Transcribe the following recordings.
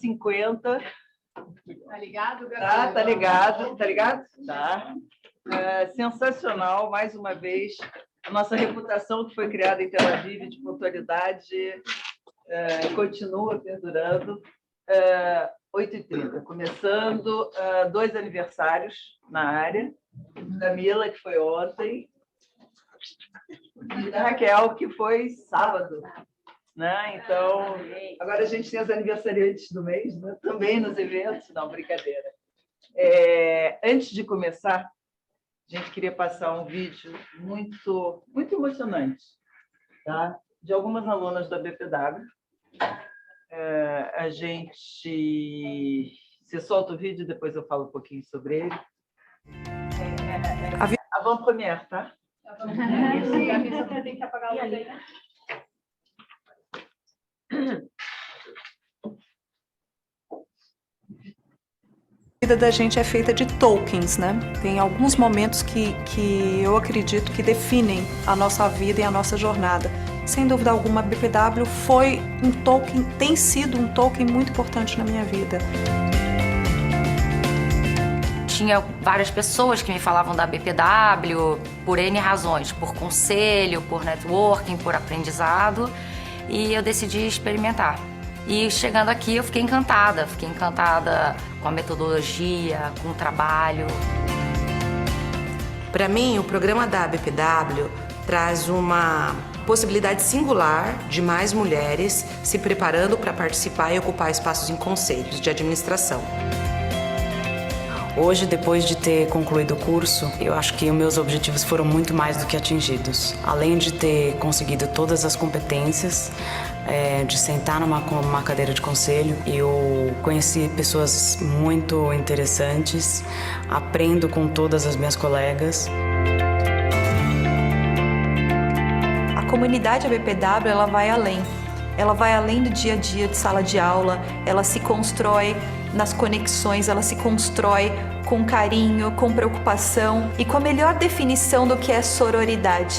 8h50. Tá ligado, Gabriel? Tá ligado, tá ligado? Tá. Sensacional, mais uma vez. A nossa reputação que foi criada em Tel Aviv de pontualidade continua perdurando. 8h30, começando 2 aniversários na área. Da Mila, que foi ontem, e da Raquel, que foi sábado. Né? Então, agora a gente tem os aniversariantes do mês, né? Também nos eventos. Não, brincadeira. Antes de começar, a gente queria passar um vídeo muito emocionante, tá? De algumas alunas da BPW. A gente... Você solta o vídeo, depois eu falo um pouquinho sobre ele. Avant-première, tá? E a pessoa tem que apagar a luz aí, né? A vida da gente é feita de tokens, né? Tem alguns momentos que eu acredito que definem a nossa vida e a nossa jornada. Sem dúvida alguma, a BPW foi um token, tem sido um token muito importante na minha vida. Tinha várias pessoas que me falavam da BPW por N razões, por conselho, por networking, por aprendizado, e eu decidi experimentar. E chegando aqui eu fiquei encantada com a metodologia, com o trabalho. Para mim, o programa da BPW traz uma possibilidade singular de mais mulheres se preparando para participar e ocupar espaços em conselhos de administração. Hoje, depois de ter concluído o curso, eu acho que os meus objetivos foram muito mais do que atingidos. Além de ter conseguido todas as competências, de sentar numa cadeira de conselho, eu conheci pessoas muito interessantes, aprendo com todas as minhas colegas. A comunidade ABPW, ela vai além. Ela vai além do dia a dia de sala de aula, ela se constrói nas conexões, ela se constrói com carinho, com preocupação e com a melhor definição do que é sororidade.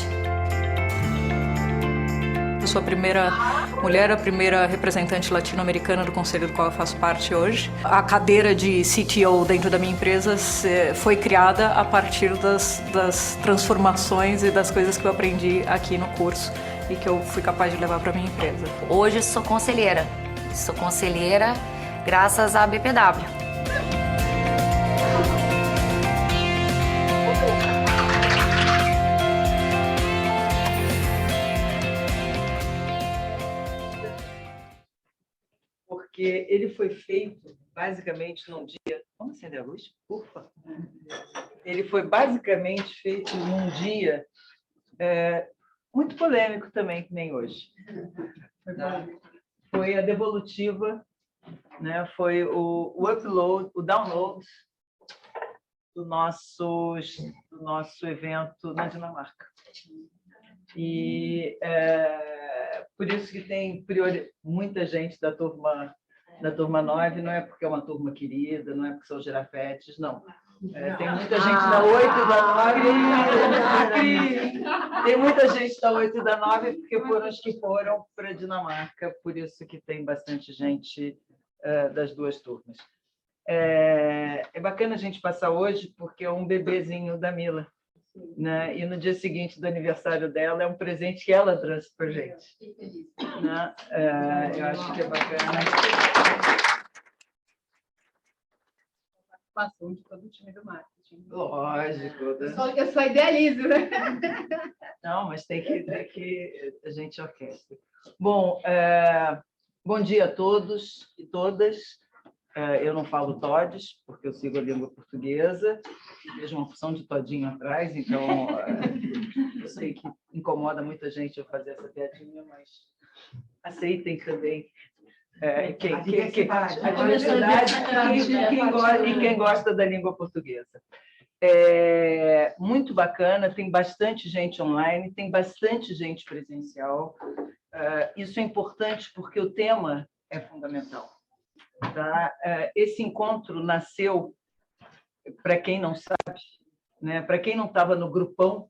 Eu sou a primeira mulher, a primeira representante latino-americana do conselho do qual eu faço parte hoje. A cadeira de CTO dentro da minha empresa foi criada a partir das transformações e das coisas que eu aprendi aqui no curso e que eu fui capaz de levar para minha empresa. Hoje sou conselheira graças à BPW. Porque ele foi feito basicamente num dia... Vamos acender a luz? Por favor. Ele foi basicamente feito num dia muito polêmico também, que nem hoje. Foi a devolutiva, né? Foi o upload, o download do nosso evento na Dinamarca. E por isso que tem muita gente da turma 9, não é porque é uma turma querida, não é porque são girafetes, não. Tem muita gente da 8 e da 9. Tem muita gente da 8 e da 9 porque foram os que foram para a Dinamarca, por isso que tem bastante gente das duas turmas. É bacana a gente passar hoje porque é um bebezinho da Mila, né? E no dia seguinte do aniversário dela é um presente que ela trouxe para a gente. Né? Eu acho que é bacana. Participação de todo o time do marketing. Lógico. Eu só idealizo, né? Não, mas tem que a gente orquestra. Bom, bom dia a todos e todas. Eu não falo todes, porque eu sigo a língua portuguesa. Vejo uma opção de todinho atrás, então eu sei que incomoda muita gente eu fazer essa piadinha, mas aceitem também. A diversidade e quem gosta da língua portuguesa. Muito bacana, tem bastante gente online, tem bastante gente presencial. Isso é importante porque o tema é fundamental. Tá? Esse encontro nasceu, para quem não sabe, né? Para quem não estava no grupão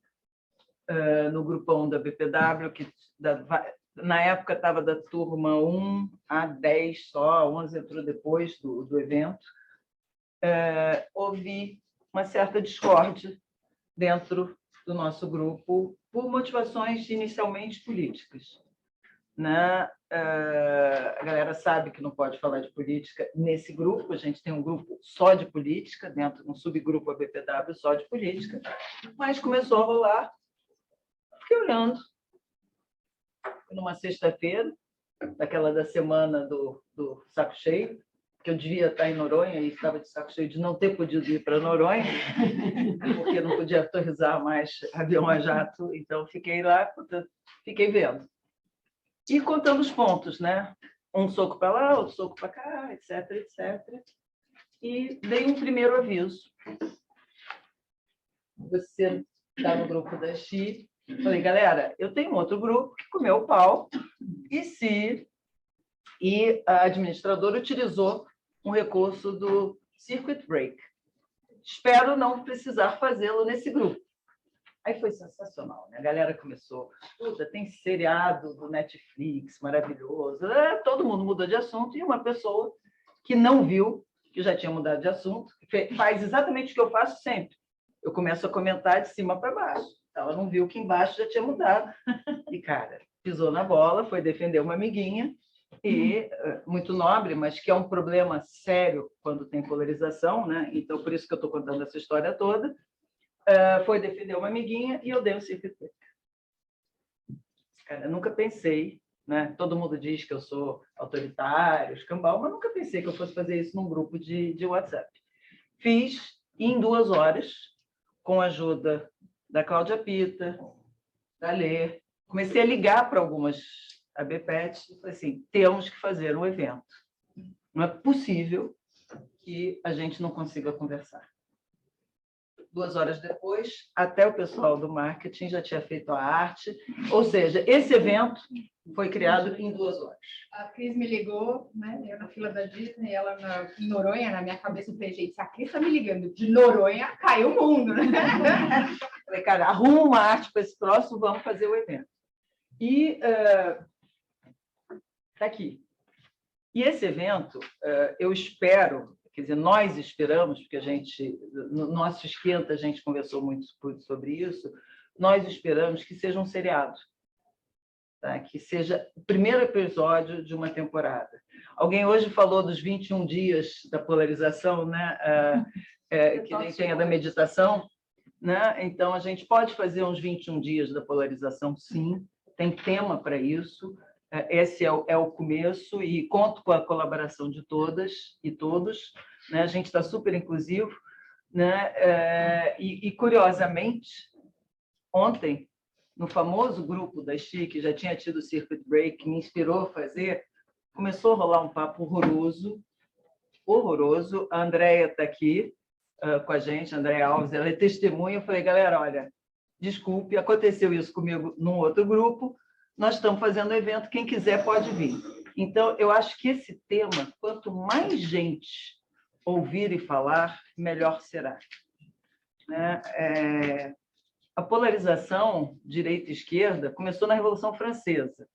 da BPW, na época estava da turma 1 a 10 só, a 11 entrou depois do evento, houve uma certa discórdia dentro do nosso grupo por motivações inicialmente políticas. Né? A galera sabe que não pode falar de política nesse grupo, a gente tem um grupo só de política, dentro de um subgrupo ABPW só de política, mas começou a rolar, fiquei olhando, numa sexta-feira, daquela da semana do saco cheio, que eu devia estar em Noronha e estava de saco cheio de não ter podido ir para Noronha, porque não podia autorizar mais avião a jato, então fiquei lá, fiquei vendo. E contando os pontos, né? Um soco para lá, outro soco para cá, etc, etc. E dei um primeiro aviso. Você está no grupo da Xi. Falei, galera, eu tenho um outro grupo que comeu o pau e a administradora utilizou um recurso do Circuit Break. Espero não precisar fazê-lo nesse grupo. Aí foi sensacional, né? A galera começou, puta, tem seriado do Netflix, maravilhoso. Todo mundo mudou de assunto e uma pessoa que não viu, que já tinha mudado de assunto, faz exatamente o que eu faço sempre. Eu começo a comentar de cima para baixo. Ela não viu que embaixo já tinha mudado. E, cara, pisou na bola, foi defender uma amiguinha, e muito nobre, mas que é um problema sério quando tem polarização, né? Então, por isso que eu estou contando essa história toda. Foi defender uma amiguinha e eu dei um circuit break. Cara, eu nunca pensei, né? Todo mundo diz que eu sou autoritário, escambau, mas nunca pensei que eu fosse fazer isso num grupo de WhatsApp. Fiz em 2 horas, com a ajuda da Cláudia Pita, da Lê. Comecei a ligar para algumas ABPET e falei assim, temos que fazer um evento. Não é possível que a gente não consiga conversar. 2 horas depois, até o pessoal do marketing já tinha feito a arte. Ou seja, esse evento foi criado em 2 horas. A Cris me ligou, né? Eu na fila da Disney, ela em Noronha, na minha cabeça, eu falei, gente, se a Cris está me ligando de Noronha, caiu o mundo, né? Falei, cara, arruma uma arte para esse próximo, vamos fazer o evento. E está aqui. E esse evento, eu espero, quer dizer, nós esperamos, porque a gente, no nosso esquenta, a gente conversou muito sobre isso, nós esperamos que seja um seriado, tá? Que seja o primeiro episódio de uma temporada. Alguém hoje falou dos 21 dias da polarização, né? Que nem tem a da meditação, né? Então, a gente pode fazer uns 21 dias da polarização, sim, tem tema para isso. Esse é o começo e conto com a colaboração de todas e todos. Né? A gente está super inclusivo. Né? E, curiosamente, ontem, no famoso grupo da Xi, que já tinha tido o Circuit Break, que me inspirou a fazer, começou a rolar um papo horroroso, horroroso. A Andréia está aqui com a gente, a Andréia Alves, ela é testemunha. Eu falei, galera, olha, desculpe, aconteceu isso comigo num outro grupo, nós estamos fazendo um evento, quem quiser pode vir. Então, eu acho que esse tema, quanto mais gente ouvir e falar, melhor será. Né? A polarização direita e esquerda começou na Revolução Francesa,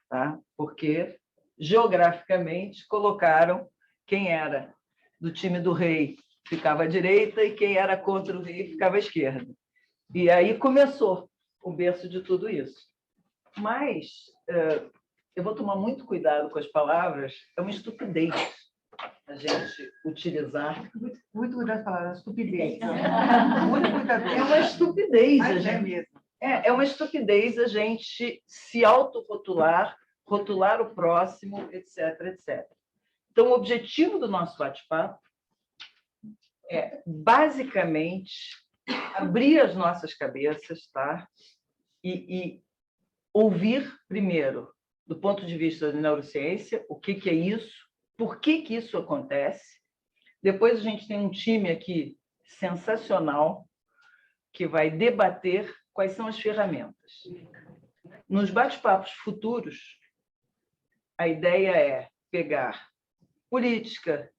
tá? Porque, geograficamente, colocaram quem era do time do rei ficava à direita e quem era contra o rei ficava à esquerda. E aí começou o berço de tudo isso. Mas eu vou tomar muito cuidado com as palavras, é uma estupidez a gente utilizar. Muito cuidado com a palavra, estupidez. Muito cuidado. É uma estupidez a gente. É uma estupidez a gente se autorrotular, rotular o próximo, etc, etc. Então, o objetivo do nosso bate-papo é, basicamente, abrir as nossas cabeças, tá? E ouvir, primeiro, do ponto de vista da neurociência, o que é isso, por que isso acontece. Depois a gente tem um time aqui sensacional que vai debater quais são as ferramentas. Nos bate-papos futuros, a ideia é pegar política,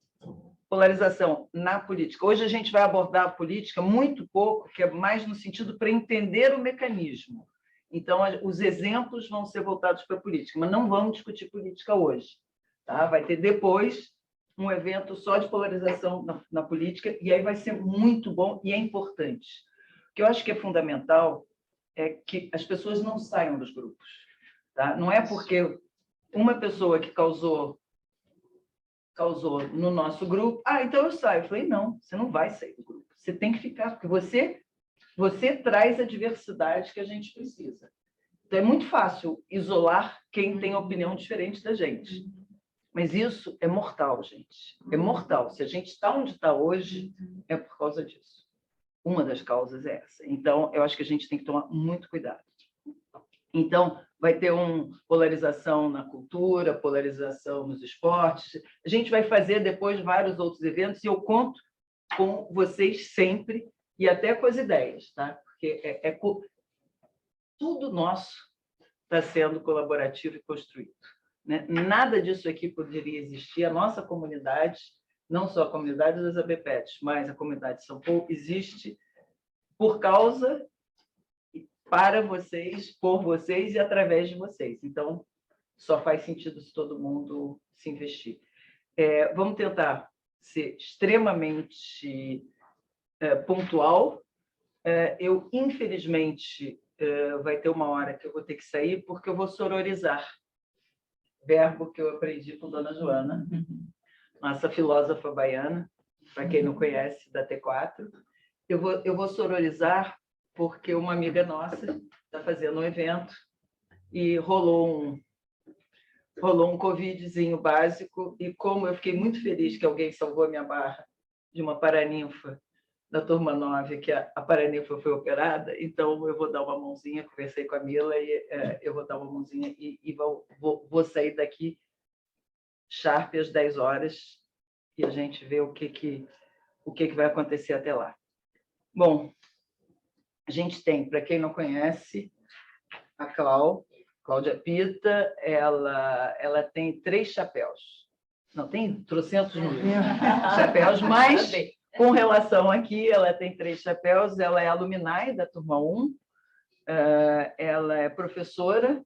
polarização na política. Hoje a gente vai abordar a política muito pouco, que é mais no sentido para entender o mecanismo. Então, os exemplos vão ser voltados para a política, mas não vamos discutir política hoje. Tá? Vai ter depois um evento só de polarização na política, e aí vai ser muito bom e é importante. O que eu acho que é fundamental é que as pessoas não saiam dos grupos. Tá? Não é porque uma pessoa que causou no nosso grupo, então eu saio. Eu falei, não, você não vai sair do grupo. Você tem que ficar, porque você traz a diversidade que a gente precisa. Então, é muito fácil isolar quem tem opinião diferente da gente. Mas isso é mortal, gente. É mortal. Se a gente está onde está hoje, é por causa disso. Uma das causas é essa. Então, eu acho que a gente tem que tomar muito cuidado. Então, vai ter polarização na cultura, polarização nos esportes. A gente vai fazer depois vários outros eventos e eu conto com vocês sempre e até com as ideias, tá? Porque tudo nosso está sendo colaborativo e construído, né? Nada disso aqui poderia existir. A nossa comunidade, não só a comunidade das ABPETs, mas a comunidade de São Paulo, existe por causa, para vocês, por vocês e através de vocês. Então, só faz sentido se todo mundo se investir. Vamos tentar ser extremamente pontual. Eu, infelizmente, vai ter uma hora que eu vou ter que sair, porque eu vou sororizar, verbo que eu aprendi com Dona Joana, nossa filósofa baiana, para quem não conhece, da T4. Eu vou sororizar porque uma amiga nossa está fazendo um evento e rolou um covidzinho básico, e como eu fiquei muito feliz que alguém salvou a minha barra de uma paraninfa da turma 9, que a paraninfa foi operada, então eu vou dar uma mãozinha, conversei com a Mila, e eu vou dar uma mãozinha e vou sair daqui sharp às 10 horas, e a gente vê o que vai acontecer até lá. Bom, a gente tem, para quem não conhece, a Cláudia Pita, ela tem 3 chapéus. Não, tem trocentos chapéus, mas com relação aqui, ela tem 3 chapéus. Ela é alumni da turma 1, ela é professora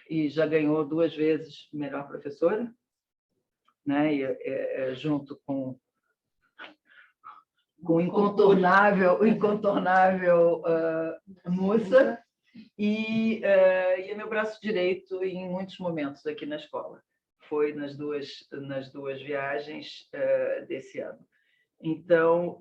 e já ganhou 2 vezes melhor professora, né? Junto com o incontornável Mussa, e é meu braço direito em muitos momentos aqui na escola. Foi nas duas viagens desse ano. Então,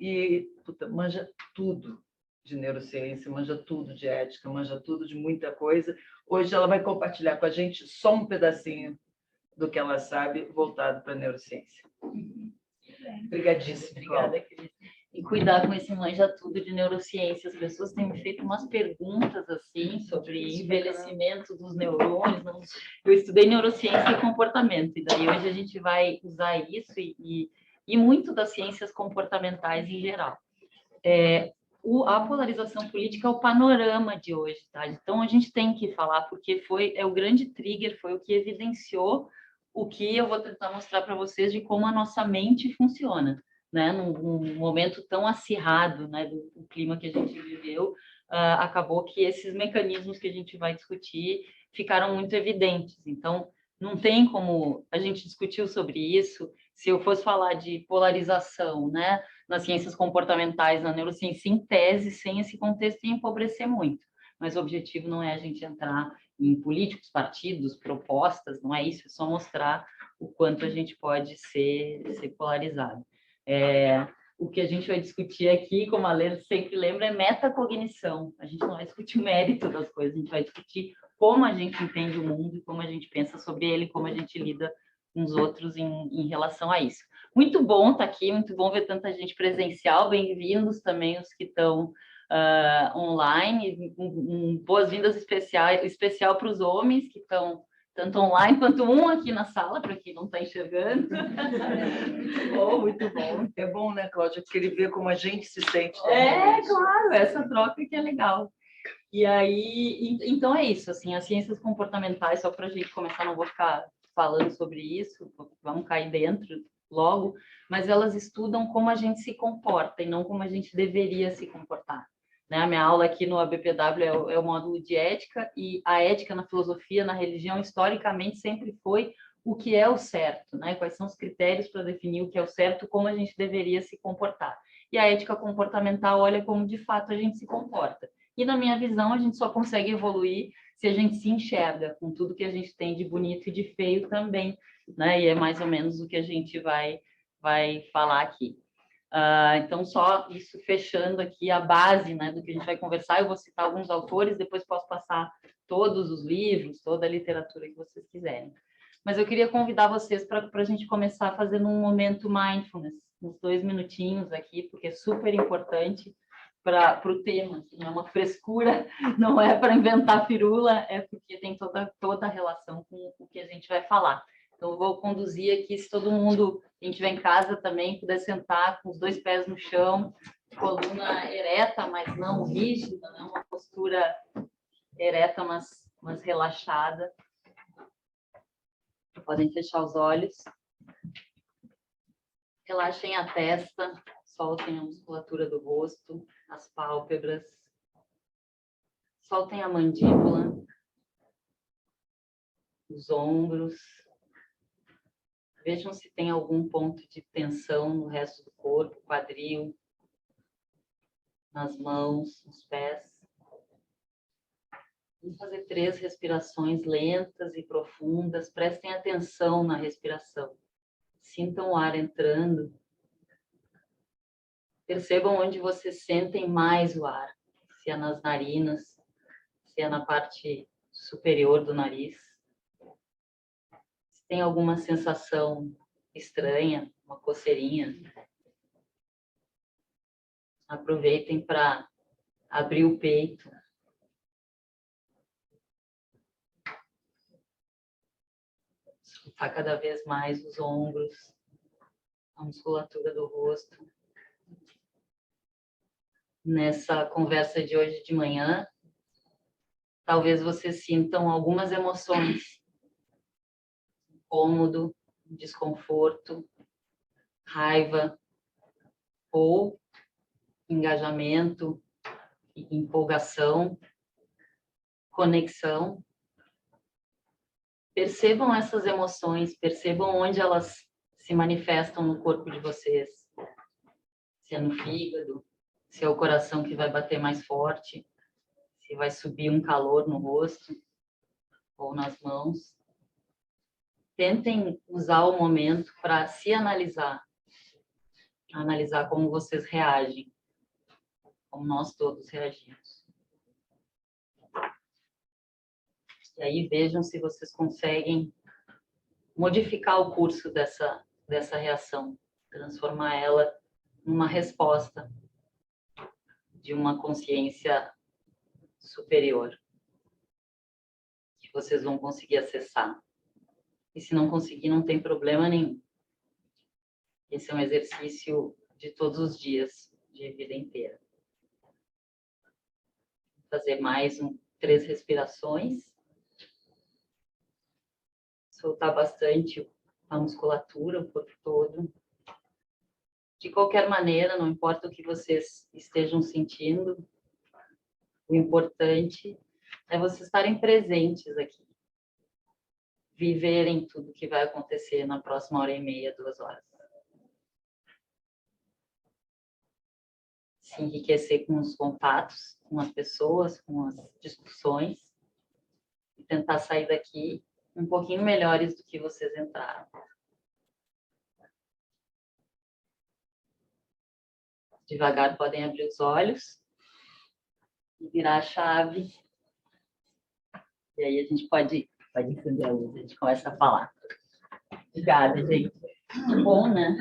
manja tudo de neurociência, manja tudo de ética, manja tudo de muita coisa. Hoje ela vai compartilhar com a gente só um pedacinho do que ela sabe voltado para a neurociência. Obrigadíssima. Obrigada, Cris. E cuidar com esse manja tudo de neurociência. As pessoas têm me feito umas perguntas assim sobre envelhecimento dos neurônios. Eu estudei neurociência e comportamento, e daí hoje a gente vai usar isso e muito das ciências comportamentais em geral. A polarização política é o panorama de hoje, tá? Então a gente tem que falar, porque é o grande trigger, foi o que evidenciou o que eu vou tentar mostrar para vocês de como a nossa mente funciona, né? Num momento tão acirrado, né, do clima que a gente viveu, acabou que esses mecanismos que a gente vai discutir ficaram muito evidentes. Então, não tem como a gente discutir sobre isso. Se eu fosse falar de polarização, né, nas ciências comportamentais, na neurociência, em tese, sem esse contexto, ia empobrecer muito. Mas o objetivo não é a gente entrar em políticos, partidos, propostas, não é isso, é só mostrar o quanto a gente pode ser polarizado. O que a gente vai discutir aqui, como a Lê sempre lembra, é metacognição. A gente não vai discutir o mérito das coisas, a gente vai discutir como a gente entende o mundo e como a gente pensa sobre ele, como a gente lida com os outros em relação a isso. Muito bom estar aqui, muito bom ver tanta gente presencial, bem-vindos também os que estão online, boas-vindas especial para os homens que estão tanto online quanto aqui na sala, para quem não está enxergando. Muito bom, muito bom. É bom, né, Cláudia, porque ele vê como a gente se sente. Claro, essa troca que é legal. E aí, então é isso, assim, as ciências comportamentais, só para a gente começar, não vou ficar falando sobre isso, vamos cair dentro logo, mas elas estudam como a gente se comporta e não como a gente deveria se comportar. né? A minha aula aqui no ABPW é o módulo de ética, e a ética na filosofia, na religião, historicamente sempre foi o que é o certo, né? Quais são os critérios para definir o que é o certo, como a gente deveria se comportar. E a ética comportamental olha como de fato a gente se comporta. E na minha visão, a gente só consegue evoluir se a gente se enxerga com tudo que a gente tem de bonito e de feio também, né? E é mais ou menos o que a gente vai falar aqui. Então, só isso fechando aqui a base, né, do que a gente vai conversar. Eu vou citar alguns autores, depois posso passar todos os livros, toda a literatura que vocês quiserem. Mas eu queria convidar vocês para a gente começar fazendo um momento mindfulness, uns 2 minutinhos aqui, porque é super importante para o tema. Assim, não é uma frescura, não é para inventar firula, é porque tem toda a relação com o que a gente vai falar. Então, eu vou conduzir aqui, se todo mundo, quem estiver em casa também, puder sentar com os 2 pés no chão, coluna ereta, mas não rígida, né? Uma postura ereta, mas relaxada. Podem fechar os olhos. Relaxem a testa, soltem a musculatura do rosto, as pálpebras. Soltem a mandíbula, os ombros. Vejam se tem algum ponto de tensão no resto do corpo, quadril, nas mãos, nos pés. Vamos fazer 3 respirações lentas e profundas. Prestem atenção na respiração. Sintam o ar entrando. Percebam onde vocês sentem mais o ar. Se é nas narinas, se é na parte superior do nariz. Se tem alguma sensação estranha, uma coceirinha, aproveitem para abrir o peito. Soltar cada vez mais os ombros, a musculatura do rosto. Nessa conversa de hoje de manhã, talvez vocês sintam algumas emoções. Incômodo, desconforto, raiva ou engajamento, empolgação, conexão. Percebam essas emoções, percebam onde elas se manifestam no corpo de vocês. Se é no fígado, se é o coração que vai bater mais forte, se vai subir um calor no rosto ou nas mãos. Tentem usar o momento para se analisar como vocês reagem, como nós todos reagimos. E aí vejam se vocês conseguem modificar o curso dessa reação, transformar ela numa resposta de uma consciência superior, que vocês vão conseguir acessar. E se não conseguir, não tem problema nenhum. Esse é um exercício de todos os dias, de vida inteira. Vou fazer mais 3 respirações. Soltar bastante a musculatura, o corpo todo. De qualquer maneira, não importa o que vocês estejam sentindo, o importante é vocês estarem presentes aqui. Viverem tudo que vai acontecer na próxima 1h30, 2 horas. Se enriquecer com os contatos, com as pessoas, com as discussões. E tentar sair daqui um pouquinho melhores do que vocês entraram. Devagar podem abrir os olhos e virar a chave. E aí a gente pode acender a luz, a gente começa a falar. Obrigada, gente. Que bom, né?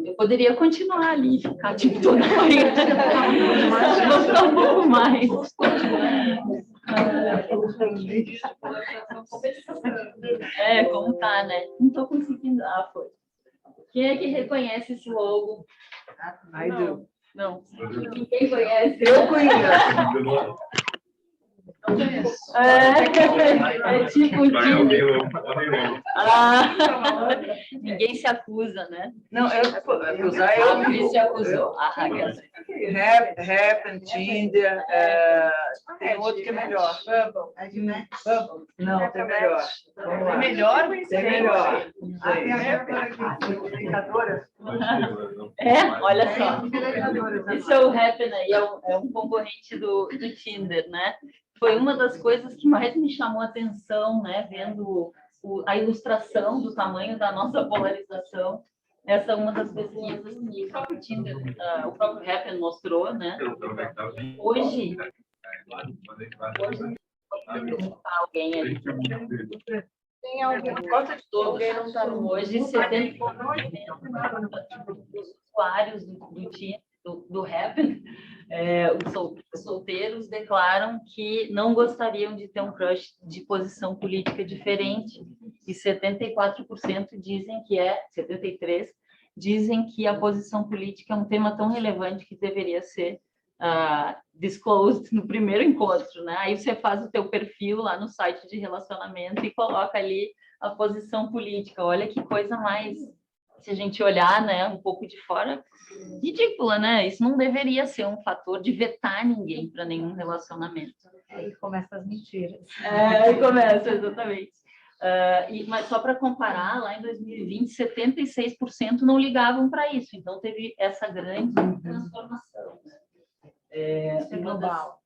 Eu poderia continuar ali, ficar tipo toda hora. Vou ficar um pouco mais. Como tá, né? Não tô conseguindo. Foi. Quem é que reconhece esse logo? I do. Não. Ninguém conhece. Eu conheço. É tipo o Tinder. Ninguém se acusa, né? Não, acusar A polícia acusou. Happen, Tinder, tem outro que é melhor. Não, tem melhor. É melhor, mas Tem melhor. Olha só. Esse é o Happn aí, é um concorrente do Tinder, né? Foi uma das coisas que mais me chamou a atenção, né? Vendo a ilustração do tamanho da nossa polarização. Essa é uma das pesquisas que o próprio Tinder, o próprio Happn mostrou, né? Hoje alguém ali. tem alguém. Quanto de todos não está no hoje, 70% dos usuários do Tinder, do Happn, os solteiros declaram que não gostariam de ter um crush de posição política diferente, e 74% dizem que 73% dizem que a posição política é um tema tão relevante que deveria ser disclosed no primeiro encontro, né? Aí você faz o teu perfil lá no site de relacionamento e coloca ali a posição política. Olha que coisa mais, se a gente olhar, né, um pouco de fora, ridícula, né? Isso não deveria ser um fator de vetar ninguém para nenhum relacionamento. Aí começam as mentiras. Aí começa, exatamente. Mas só para comparar, lá em 2020, 76% não ligavam para isso. Então, teve essa grande transformação. Isso é global.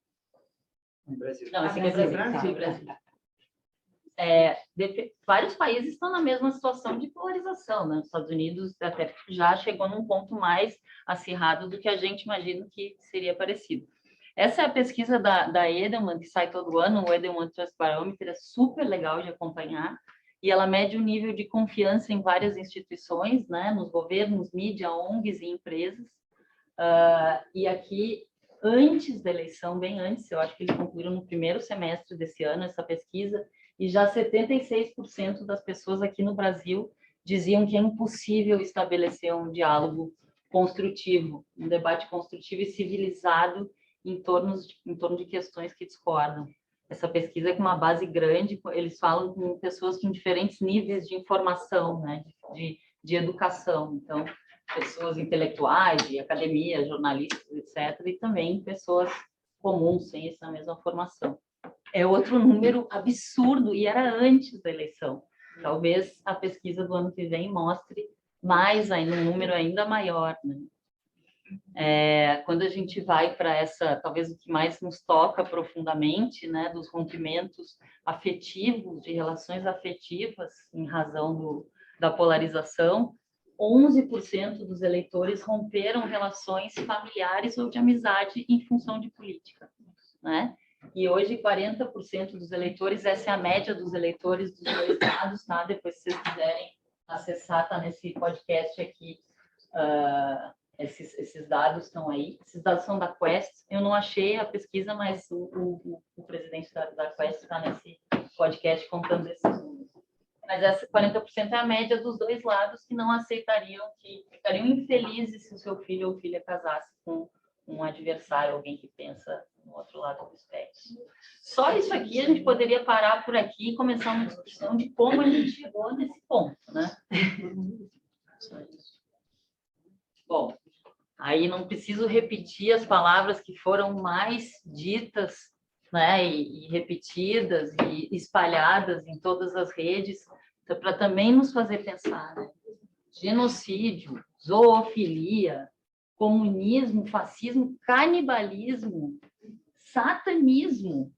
Não, esse aqui é Brasil. Vários países estão na mesma situação de polarização, né? Os Estados Unidos até já chegou num ponto mais acirrado do que a gente imagina que seria parecido. Essa é a pesquisa da Edelman, que sai todo ano, o Edelman Trust Barometer, é super legal de acompanhar, e ela mede o nível de confiança em várias instituições, né? Nos governos, mídia, ONGs e empresas. E aqui, antes da eleição, bem antes, eu acho que eles concluíram no primeiro semestre desse ano essa pesquisa, e já 76% das pessoas aqui no Brasil diziam que é impossível estabelecer um diálogo construtivo, um debate construtivo e civilizado em torno de questões que discordam. Essa pesquisa é com uma base grande, eles falam com pessoas com diferentes níveis de informação, né, de educação, então, pessoas intelectuais, de academia, jornalistas, etc., e também pessoas comuns, sem essa mesma formação. É outro número absurdo, e era antes da eleição. Talvez a pesquisa do ano que vem mostre mais ainda, um número ainda maior, né? Quando a gente vai para talvez o que mais nos toca profundamente, né, dos rompimentos afetivos, de relações afetivas, em razão da polarização, 11% dos eleitores romperam relações familiares ou de amizade em função de política, né? E hoje 40% dos eleitores, essa é a média dos eleitores dos dois lados, tá? Depois, se vocês quiserem acessar, tá nesse podcast aqui, esses dados estão aí. Esses dados são da Quest. Eu não achei a pesquisa, mas o presidente da Quest está nesse podcast contando esses números. Mas essa 40% é a média dos dois lados que não aceitariam, que ficariam infelizes se o seu filho ou filha casasse com um adversário, alguém que pensa no outro lado do espectro. Só isso aqui, a gente poderia parar por aqui e começar uma discussão de como a gente chegou nesse ponto, né? Só isso. Bom, aí não preciso repetir as palavras que foram mais ditas, né, e repetidas e espalhadas em todas as redes, para também nos fazer pensar, né? Genocídio, zoofilia, comunismo, fascismo, canibalismo, satanismo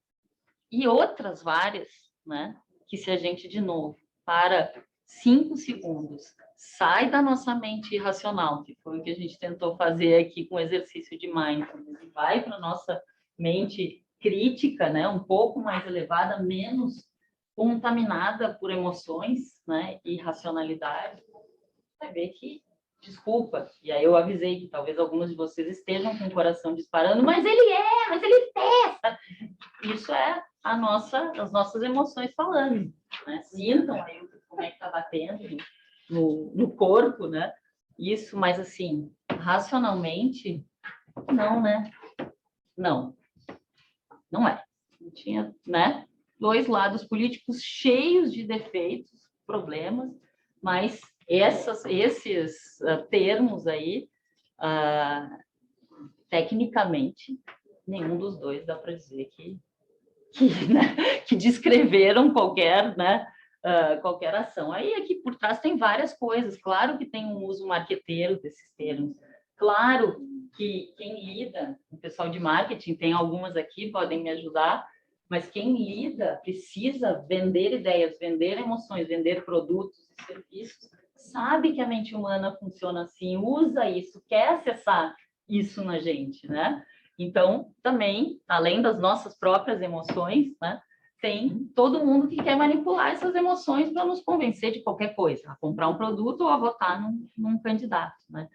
e outras várias, né? Que se a gente, de novo, para 5 segundos, sai da nossa mente irracional, que foi o que a gente tentou fazer aqui com o exercício de mindfulness, e vai para a nossa mente crítica, né? Um pouco mais elevada, menos contaminada por emoções, né? E racionalidade, vai ver que desculpa, e aí eu avisei que talvez algumas de vocês estejam com o coração disparando, mas ele testa. Isso é as nossas emoções falando, né? Sintam aí como é que está batendo no corpo, né? Isso, mas assim, racionalmente, não, né? Não é. Tinha, né, dois lados políticos cheios de defeitos, problemas, mas esses termos aí, tecnicamente, nenhum dos dois dá para dizer que descreveram qualquer, né, qualquer ação. Aí aqui por trás tem várias coisas. Claro que tem um uso marqueteiro desses termos. Claro que quem lida, o pessoal de marketing, tem algumas aqui, podem me ajudar, mas quem lida precisa vender ideias, vender emoções, vender produtos e serviços, sabe que a mente humana funciona assim, usa isso, quer acessar isso na gente, né? Então, também, além das nossas próprias emoções, né, tem todo mundo que quer manipular essas emoções para nos convencer de qualquer coisa, a comprar um produto ou a votar num candidato, né?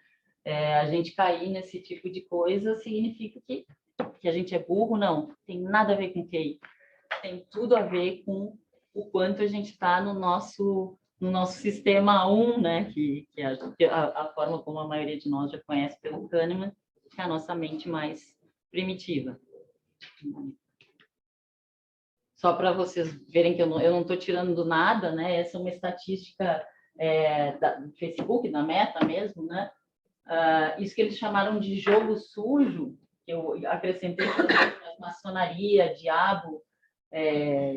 A gente cair nesse tipo de coisa significa que a gente é burro? Não, tem nada a ver com QI. Tem tudo a ver com o quanto a gente está no nosso sistema 1, né? Que a forma como a maioria de nós já conhece pelo Kahneman, que é a nossa mente mais primitiva. Só para vocês verem que eu não estou tirando do nada, né? Essa é uma estatística do Facebook, da Meta mesmo, né? Isso que eles chamaram de jogo sujo, que eu acrescentei maçonaria, diabo,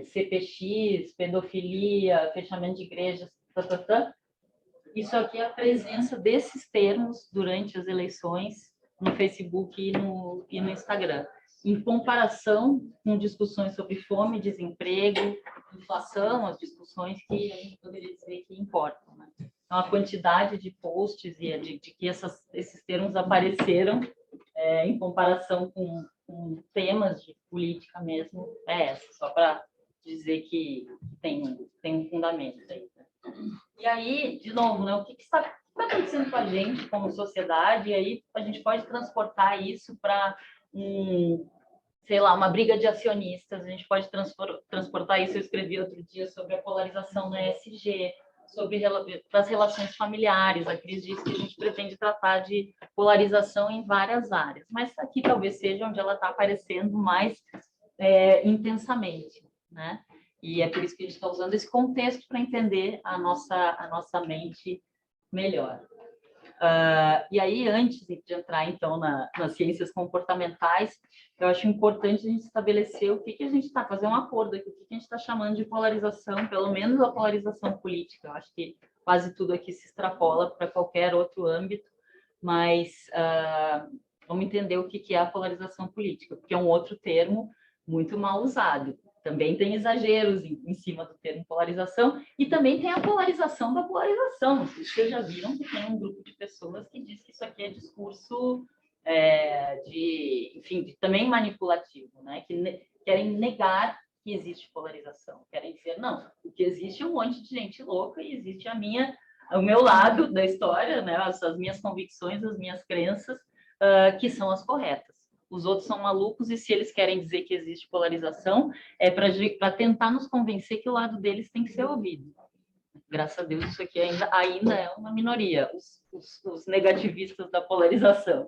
CPX, pedofilia, fechamento de igrejas, Isso aqui é a presença desses termos durante as eleições no Facebook e no Instagram, em comparação com discussões sobre fome, desemprego, inflação, as discussões que a gente poderia dizer que importam, né? Então, a quantidade de posts e de que esses termos apareceram em comparação com temas de política mesmo, essa, só para dizer que tem um fundamento aí. E aí, de novo, né, o que está acontecendo com a gente como sociedade? E aí a gente pode transportar isso para sei lá, uma briga de acionistas, a gente pode transportar isso. Eu escrevi outro dia sobre a polarização na ESG, sobre as relações familiares. A Cris disse que a gente pretende tratar de polarização em várias áreas, mas aqui talvez seja onde ela está aparecendo mais intensamente, né? E é por isso que a gente está usando esse contexto para entender a nossa mente melhor. E aí, antes de entrar, então, nas ciências comportamentais, eu acho importante a gente estabelecer o que a gente está, fazer um acordo aqui, o que a gente está chamando de polarização, pelo menos a polarização política. Eu acho que quase tudo aqui se extrapola para qualquer outro âmbito, mas vamos entender o que é a polarização política, porque é um outro termo muito mal usado. Também tem exageros em cima do termo polarização, e também tem a polarização da polarização. Vocês já viram que tem um grupo de pessoas que diz que isso aqui é discurso também manipulativo, né? Que querem negar que existe polarização, querem dizer, não, o que existe é um monte de gente louca e existe o meu lado da história, né? As minhas convicções, as minhas crenças, que são as corretas. Os outros são malucos, e se eles querem dizer que existe polarização, é para tentar nos convencer que o lado deles tem que ser ouvido. Graças a Deus, isso aqui ainda é uma minoria, os negativistas da polarização.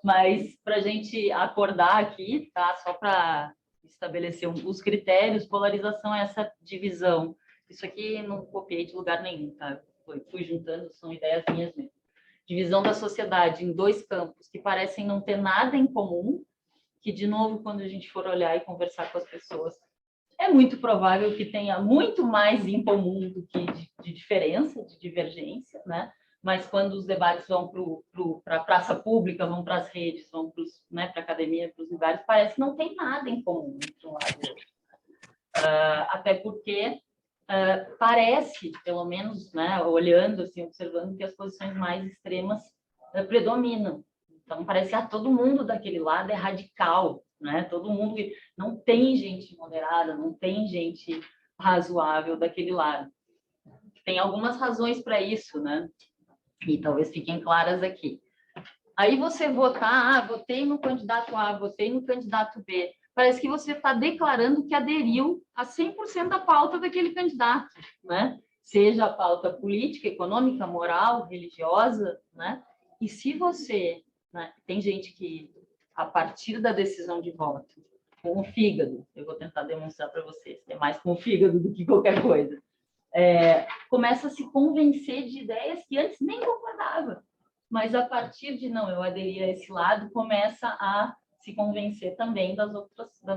Mas, para a gente acordar aqui, tá? Só para estabelecer os critérios, polarização é essa divisão. Isso aqui não copiei de lugar nenhum, tá? Fui juntando, são ideias minhas mesmo. Divisão da sociedade em dois campos que parecem não ter nada em comum, que, de novo, quando a gente for olhar e conversar com as pessoas, é muito provável que tenha muito mais em comum do que de diferença, de divergência, né? Mas quando os debates vão para a praça pública, vão para as redes, vão para a academia, para os lugares, parece que não tem nada em comum entre um lado e outro. Até porque parece, pelo menos, né, olhando, assim, observando, que as posições mais extremas predominam. Então, parece que todo mundo daquele lado é radical, né? Todo mundo... Não tem gente moderada, não tem gente razoável daquele lado. Tem algumas razões para isso, né? E talvez fiquem claras aqui. Aí você votar, votei no candidato A, votei no candidato B. Parece que você está declarando que aderiu a 100% da pauta daquele candidato, né? Seja a pauta política, econômica, moral, religiosa, né? E se você... né? Tem gente que, a partir da decisão de voto, com o fígado. Eu vou tentar demonstrar para vocês que é mais com o fígado do que qualquer coisa. Começa a se convencer de ideias que antes nem concordava, mas a partir de não, eu aderi a esse lado, começa a se convencer também das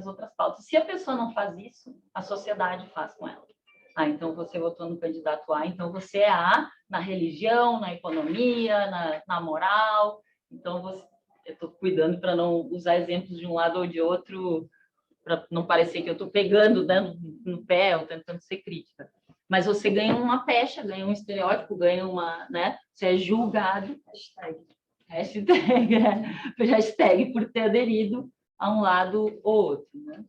outras pautas. Se a pessoa não faz isso, a sociedade faz com ela. Então você votou no candidato A, então você é A na religião, na economia, na moral. Então eu estou cuidando para não usar exemplos de um lado ou de outro, para não parecer que eu estou pegando, né, no pé ou tentando ser crítica. Mas você ganha uma pecha, ganha um estereótipo, ganha uma, né? Você é julgado, hashtag por ter aderido a um lado ou outro, né?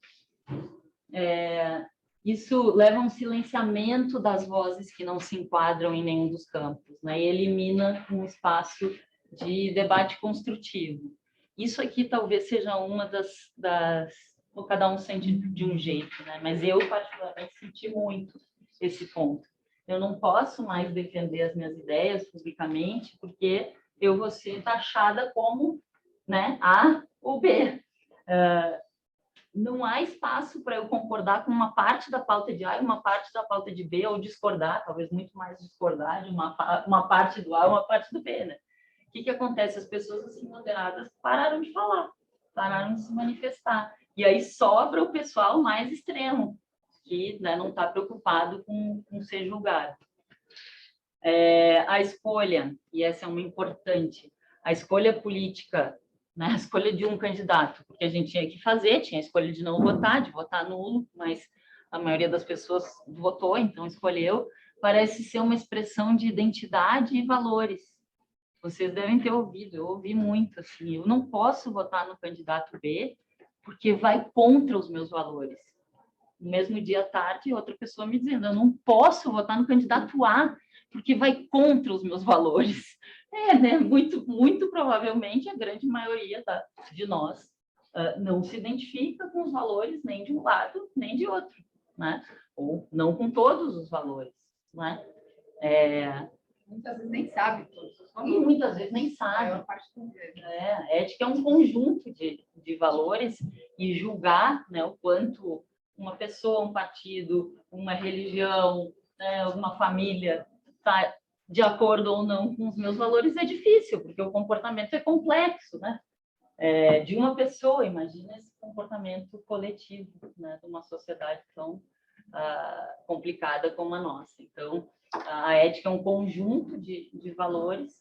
Isso leva a um silenciamento das vozes que não se enquadram em nenhum dos campos, né? E elimina um espaço de debate construtivo. Isso aqui talvez seja uma das ou cada um sente de um jeito, né? Mas eu particularmente senti muito esse ponto. Eu não posso mais defender as minhas ideias publicamente porque eu vou ser taxada como, né, A ou B. Não há espaço para eu concordar com uma parte da pauta de A e uma parte da pauta de B, ou discordar, talvez muito mais discordar de uma parte do A e uma parte do B, né? O que acontece? As pessoas assim moderadas pararam de falar, pararam de se manifestar. E aí sobra o pessoal mais extremo, que, né, não está preocupado com ser julgado. A escolha, e essa é uma importante, a escolha política, né, a escolha de um candidato, porque a gente tinha que fazer, tinha a escolha de não votar, de votar nulo, mas a maioria das pessoas votou, então escolheu, parece ser uma expressão de identidade e valores. Vocês devem ter ouvido, eu ouvi muito, assim, eu não posso votar no candidato B, porque vai contra os meus valores. No mesmo dia à tarde, outra pessoa me dizendo, eu não posso votar no candidato A, porque vai contra os meus valores. Né? Muito provavelmente a grande maioria de nós não se identifica com os valores nem de um lado, nem de outro, né? Ou não com todos os valores, né? Muitas vezes nem sabe todos os valores. E muitas vezes nem sabe. Ética é um conjunto de valores, e julgar, né, o quanto uma pessoa, um partido, uma religião, né, uma família está de acordo ou não com os meus valores é difícil, porque o comportamento é complexo, né? De uma pessoa, imagina esse comportamento coletivo, né, de uma sociedade tão complicada como a nossa. Então, a ética é um conjunto de valores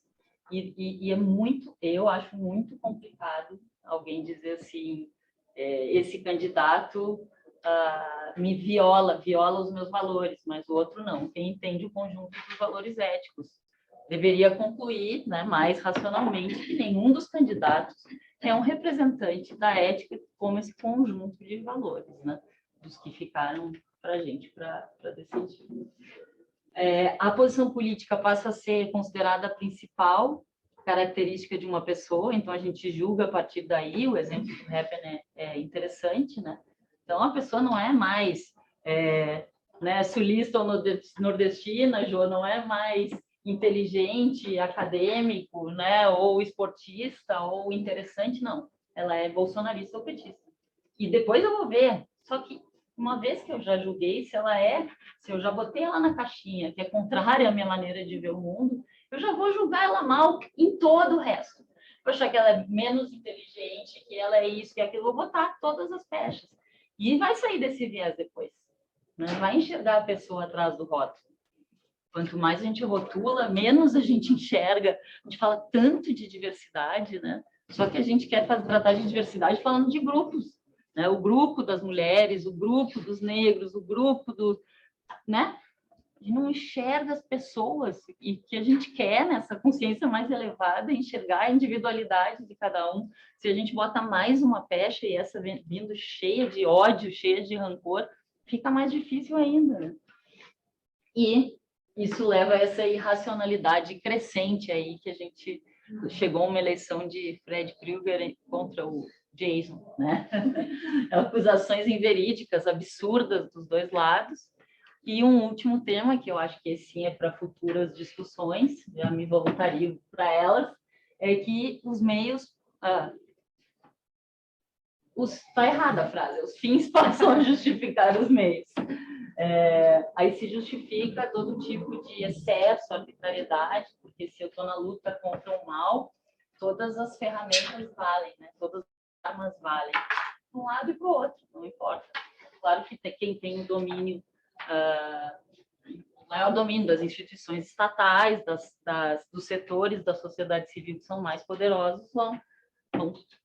e é muito, eu acho muito complicado alguém dizer assim, esse candidato me viola os meus valores, mas o outro não. Quem entende o conjunto dos valores éticos deveria concluir, né, mais racionalmente que nenhum dos candidatos é um representante da ética como esse conjunto de valores, né, dos que ficaram para a gente para decidir. A posição política passa a ser considerada a principal característica de uma pessoa, então a gente julga a partir daí. O exemplo do Heppen é interessante, né? Então a pessoa não é mais né, sulista ou nordestina, Jo, não é mais inteligente, acadêmico, né, ou esportista, ou interessante, não. Ela é bolsonarista ou petista. E depois eu vou ver, só que uma vez que eu já julguei, se eu já botei ela na caixinha, que é contrária à minha maneira de ver o mundo, eu já vou julgar ela mal em todo o resto. Vou achar que ela é menos inteligente, que ela é isso, que é aquilo, vou botar todas as pechas. E vai sair desse viés depois, né? Vai enxergar a pessoa atrás do rótulo. Quanto mais a gente rotula, menos a gente enxerga. A gente fala tanto de diversidade, né? Só que a gente quer tratar de diversidade falando de grupos, né? O grupo das mulheres, o grupo dos negros, o grupo do... né? A gente não enxerga as pessoas, e que a gente quer nessa consciência mais elevada, enxergar a individualidade de cada um. Se a gente bota mais uma pecha e essa vindo cheia de ódio, cheia de rancor, fica mais difícil ainda, né? E isso leva a essa irracionalidade crescente aí, que a gente chegou a uma eleição de Fred Krueger contra o Jason, né? Acusações inverídicas, absurdas dos dois lados. E um último tema, que eu acho que esse sim é para futuras discussões, já me voluntario para elas, é que os meios Está errada a frase, os fins passam a justificar os meios. Aí se justifica todo tipo de excesso, arbitrariedade, porque se eu estou na luta contra o mal, todas as ferramentas valem, né? Todas as armas valem, de um lado e para o outro, não importa. Claro que quem tem o domínio, o maior domínio das instituições estatais, dos setores da sociedade civil que são mais poderosos, vão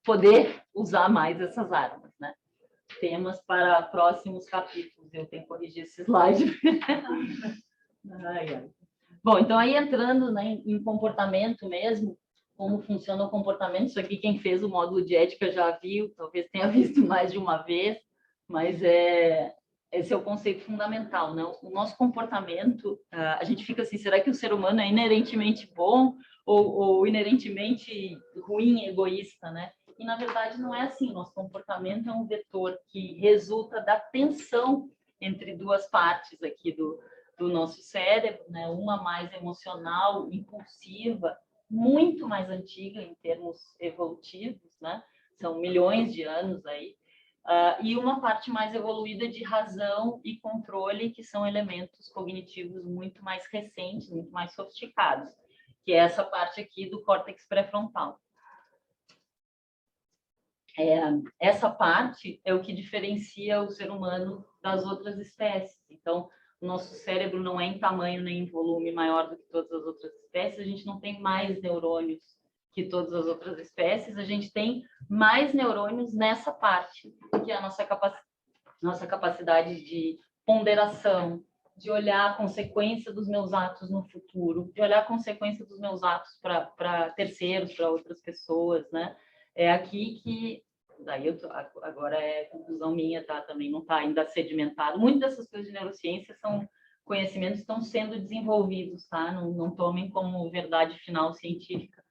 poder usar mais essas armas, né? Temas para próximos capítulos. Eu tenho que corrigir esse slide. Bom, então aí entrando, né, em comportamento mesmo, como funciona o comportamento, isso aqui quem fez o módulo de ética já viu, talvez tenha visto mais de uma vez, mas esse é o conceito fundamental, né? O nosso comportamento, a gente fica assim, será que o ser humano é inerentemente bom ou inerentemente ruim, egoísta, né? E, na verdade, não é assim. Nosso comportamento é um vetor que resulta da tensão entre duas partes aqui do nosso cérebro, né? Uma mais emocional, impulsiva, muito mais antiga em termos evolutivos, né? São milhões de anos aí. E uma parte mais evoluída de razão e controle, que são elementos cognitivos muito mais recentes, muito mais sofisticados, que é essa parte aqui do córtex pré-frontal. Essa parte é o que diferencia o ser humano das outras espécies. Então, o nosso cérebro não é em tamanho nem em volume maior do que todas as outras espécies, a gente não tem mais neurônios que todas as outras espécies, a gente tem mais neurônios nessa parte, que é a nossa capacidade de ponderação, de olhar a consequência dos meus atos no futuro, de olhar a consequência dos meus atos para terceiros, para outras pessoas, né? É aqui que, daí agora é conclusão minha, tá? Também não está ainda sedimentado. Muitas dessas coisas de neurociência são conhecimentos que estão sendo desenvolvidos, tá? Não tomem como verdade final científica.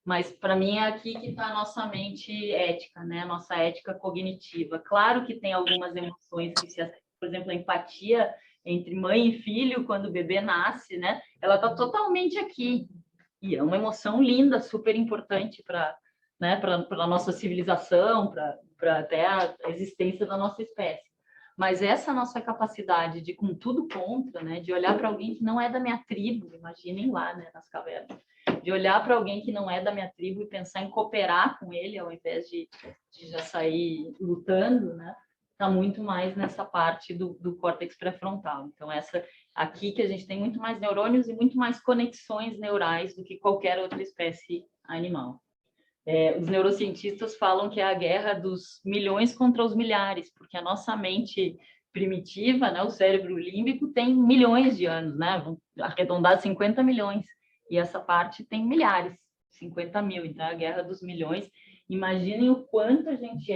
Mas para mim é aqui que está a nossa mente ética, né? A nossa ética cognitiva. Claro que tem algumas emoções que se, por exemplo, a empatia entre mãe e filho quando o bebê nasce, né? Ela está totalmente aqui. E é uma emoção linda, super importante para, né, para a nossa civilização, para até a existência da nossa espécie. Mas essa nossa capacidade de, com tudo contra, né, de olhar para alguém que não é da minha tribo, imaginem lá, né, nas cavernas, de olhar para alguém que não é da minha tribo e pensar em cooperar com ele, ao invés de já sair lutando, né, está muito mais nessa parte do córtex pré-frontal. Então, essa aqui que a gente tem muito mais neurônios e muito mais conexões neurais do que qualquer outra espécie animal. Os neurocientistas falam que é a guerra dos milhões contra os milhares, porque a nossa mente primitiva, né, o cérebro límbico, tem milhões de anos, né? Vamos arredondar 50 milhões, e essa parte tem milhares, 50 mil, então é a guerra dos milhões. Imaginem o quanto a gente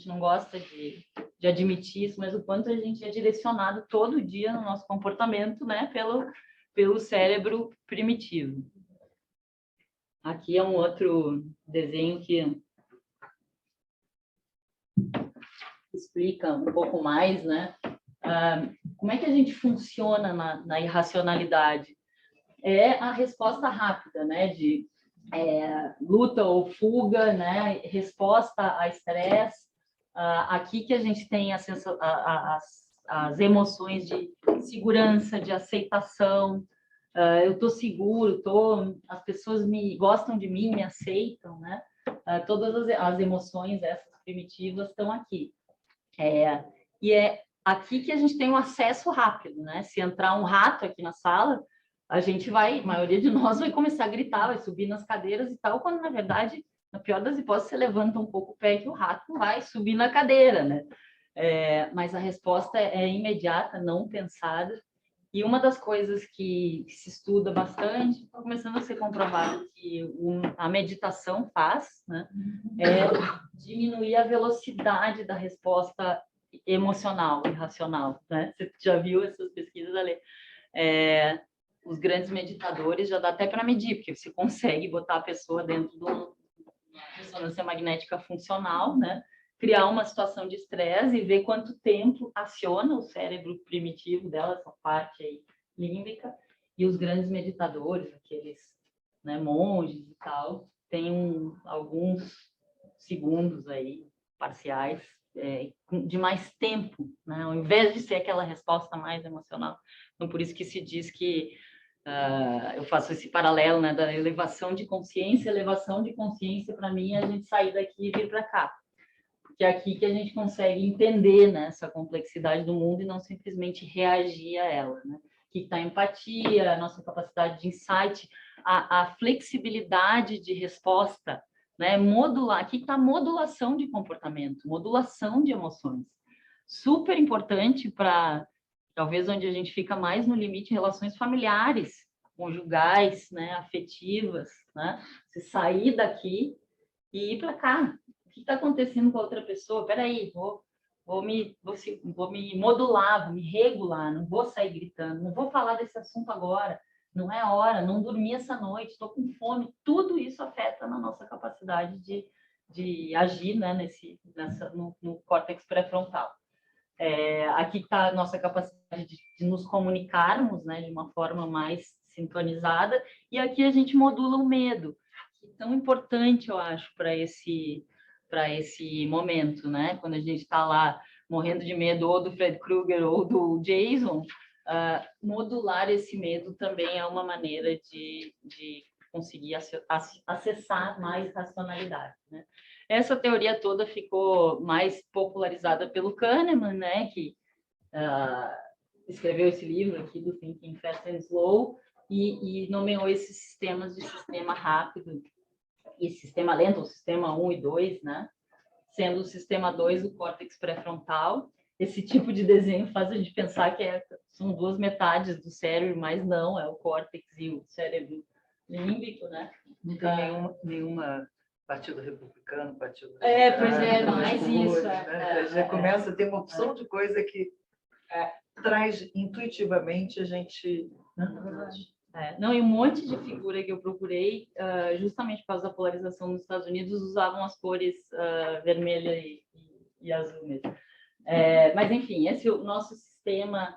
não gosta de admitir isso, mas o quanto a gente é direcionado todo dia no nosso comportamento, né, pelo cérebro primitivo. Aqui é um outro desenho que explica um pouco mais, né, como é que a gente funciona na irracionalidade. É a resposta rápida, né, de luta ou fuga, né, resposta a estresse. Aqui que a gente tem as emoções de segurança, de aceitação. Eu estou seguro, as pessoas gostam de mim, me aceitam, né? Todas as emoções, essas primitivas, estão aqui. E é aqui que a gente tem um acesso rápido, né? Se entrar um rato aqui na sala, a maioria de nós vai começar a gritar, vai subir nas cadeiras e tal, quando, na verdade, na pior das hipóteses, você levanta um pouco o pé que o rato vai subir na cadeira, né? Mas a resposta é imediata, não pensada. E uma das coisas que se estuda bastante, está começando a ser comprovado que a meditação faz, né, é diminuir a velocidade da resposta emocional e racional, né? Você já viu essas pesquisas ali? Os grandes meditadores já dá até para medir, porque você consegue botar a pessoa dentro de uma ressonância magnética funcional, né? Criar uma situação de estresse e ver quanto tempo aciona o cérebro primitivo dela, essa parte aí límbica, e os grandes meditadores, aqueles, né, monges e tal, tem alguns segundos aí, parciais, de mais tempo, né? Ao invés de ser aquela resposta mais emocional. Então, por isso que se diz que eu faço esse paralelo, né, da elevação de consciência. Elevação de consciência, para mim, é a gente sair daqui e vir para cá. Porque é aqui que a gente consegue entender, né, essa complexidade do mundo e não simplesmente reagir a ela, né? Aqui está a empatia, a nossa capacidade de insight, a flexibilidade de resposta, né? Modular, aqui está a modulação de comportamento, modulação de emoções. Super importante para, talvez, onde a gente fica mais no limite, relações familiares, conjugais, né? Afetivas, né? Se sair daqui e ir para cá. O que está acontecendo com a outra pessoa? Espera aí, vou me modular, vou me regular, não vou sair gritando, não vou falar desse assunto agora, não é hora, não dormi essa noite, estou com fome. Tudo isso afeta na nossa capacidade de agir, né, no córtex pré-frontal. Aqui está a nossa capacidade de nos comunicarmos, né, de uma forma mais sintonizada, e aqui a gente modula o medo, que é tão importante, eu acho, para esse momento, né? Quando a gente está lá morrendo de medo ou do Fred Krueger ou do Jason, modular esse medo também é uma maneira de conseguir acessar mais racionalidade, né? Essa teoria toda ficou mais popularizada pelo Kahneman, né? Que escreveu esse livro aqui do Thinking Fast and Slow e nomeou esses sistemas de sistema rápido e sistema lento, o sistema 1 e 2, né? Sendo o sistema 2 o córtex pré-frontal. Esse tipo de desenho faz a gente pensar que são duas metades do cérebro, mas não, é o córtex e o cérebro límbico, né? Não tem nenhuma partido republicano, partido... Pois é, mais isso. Né? Já começa a ter uma opção de coisa que traz intuitivamente a gente... Não, e um monte de figura que eu procurei, justamente por causa da polarização nos Estados Unidos, usavam as cores vermelha e azul mesmo. Mas, enfim, esse é o nosso sistema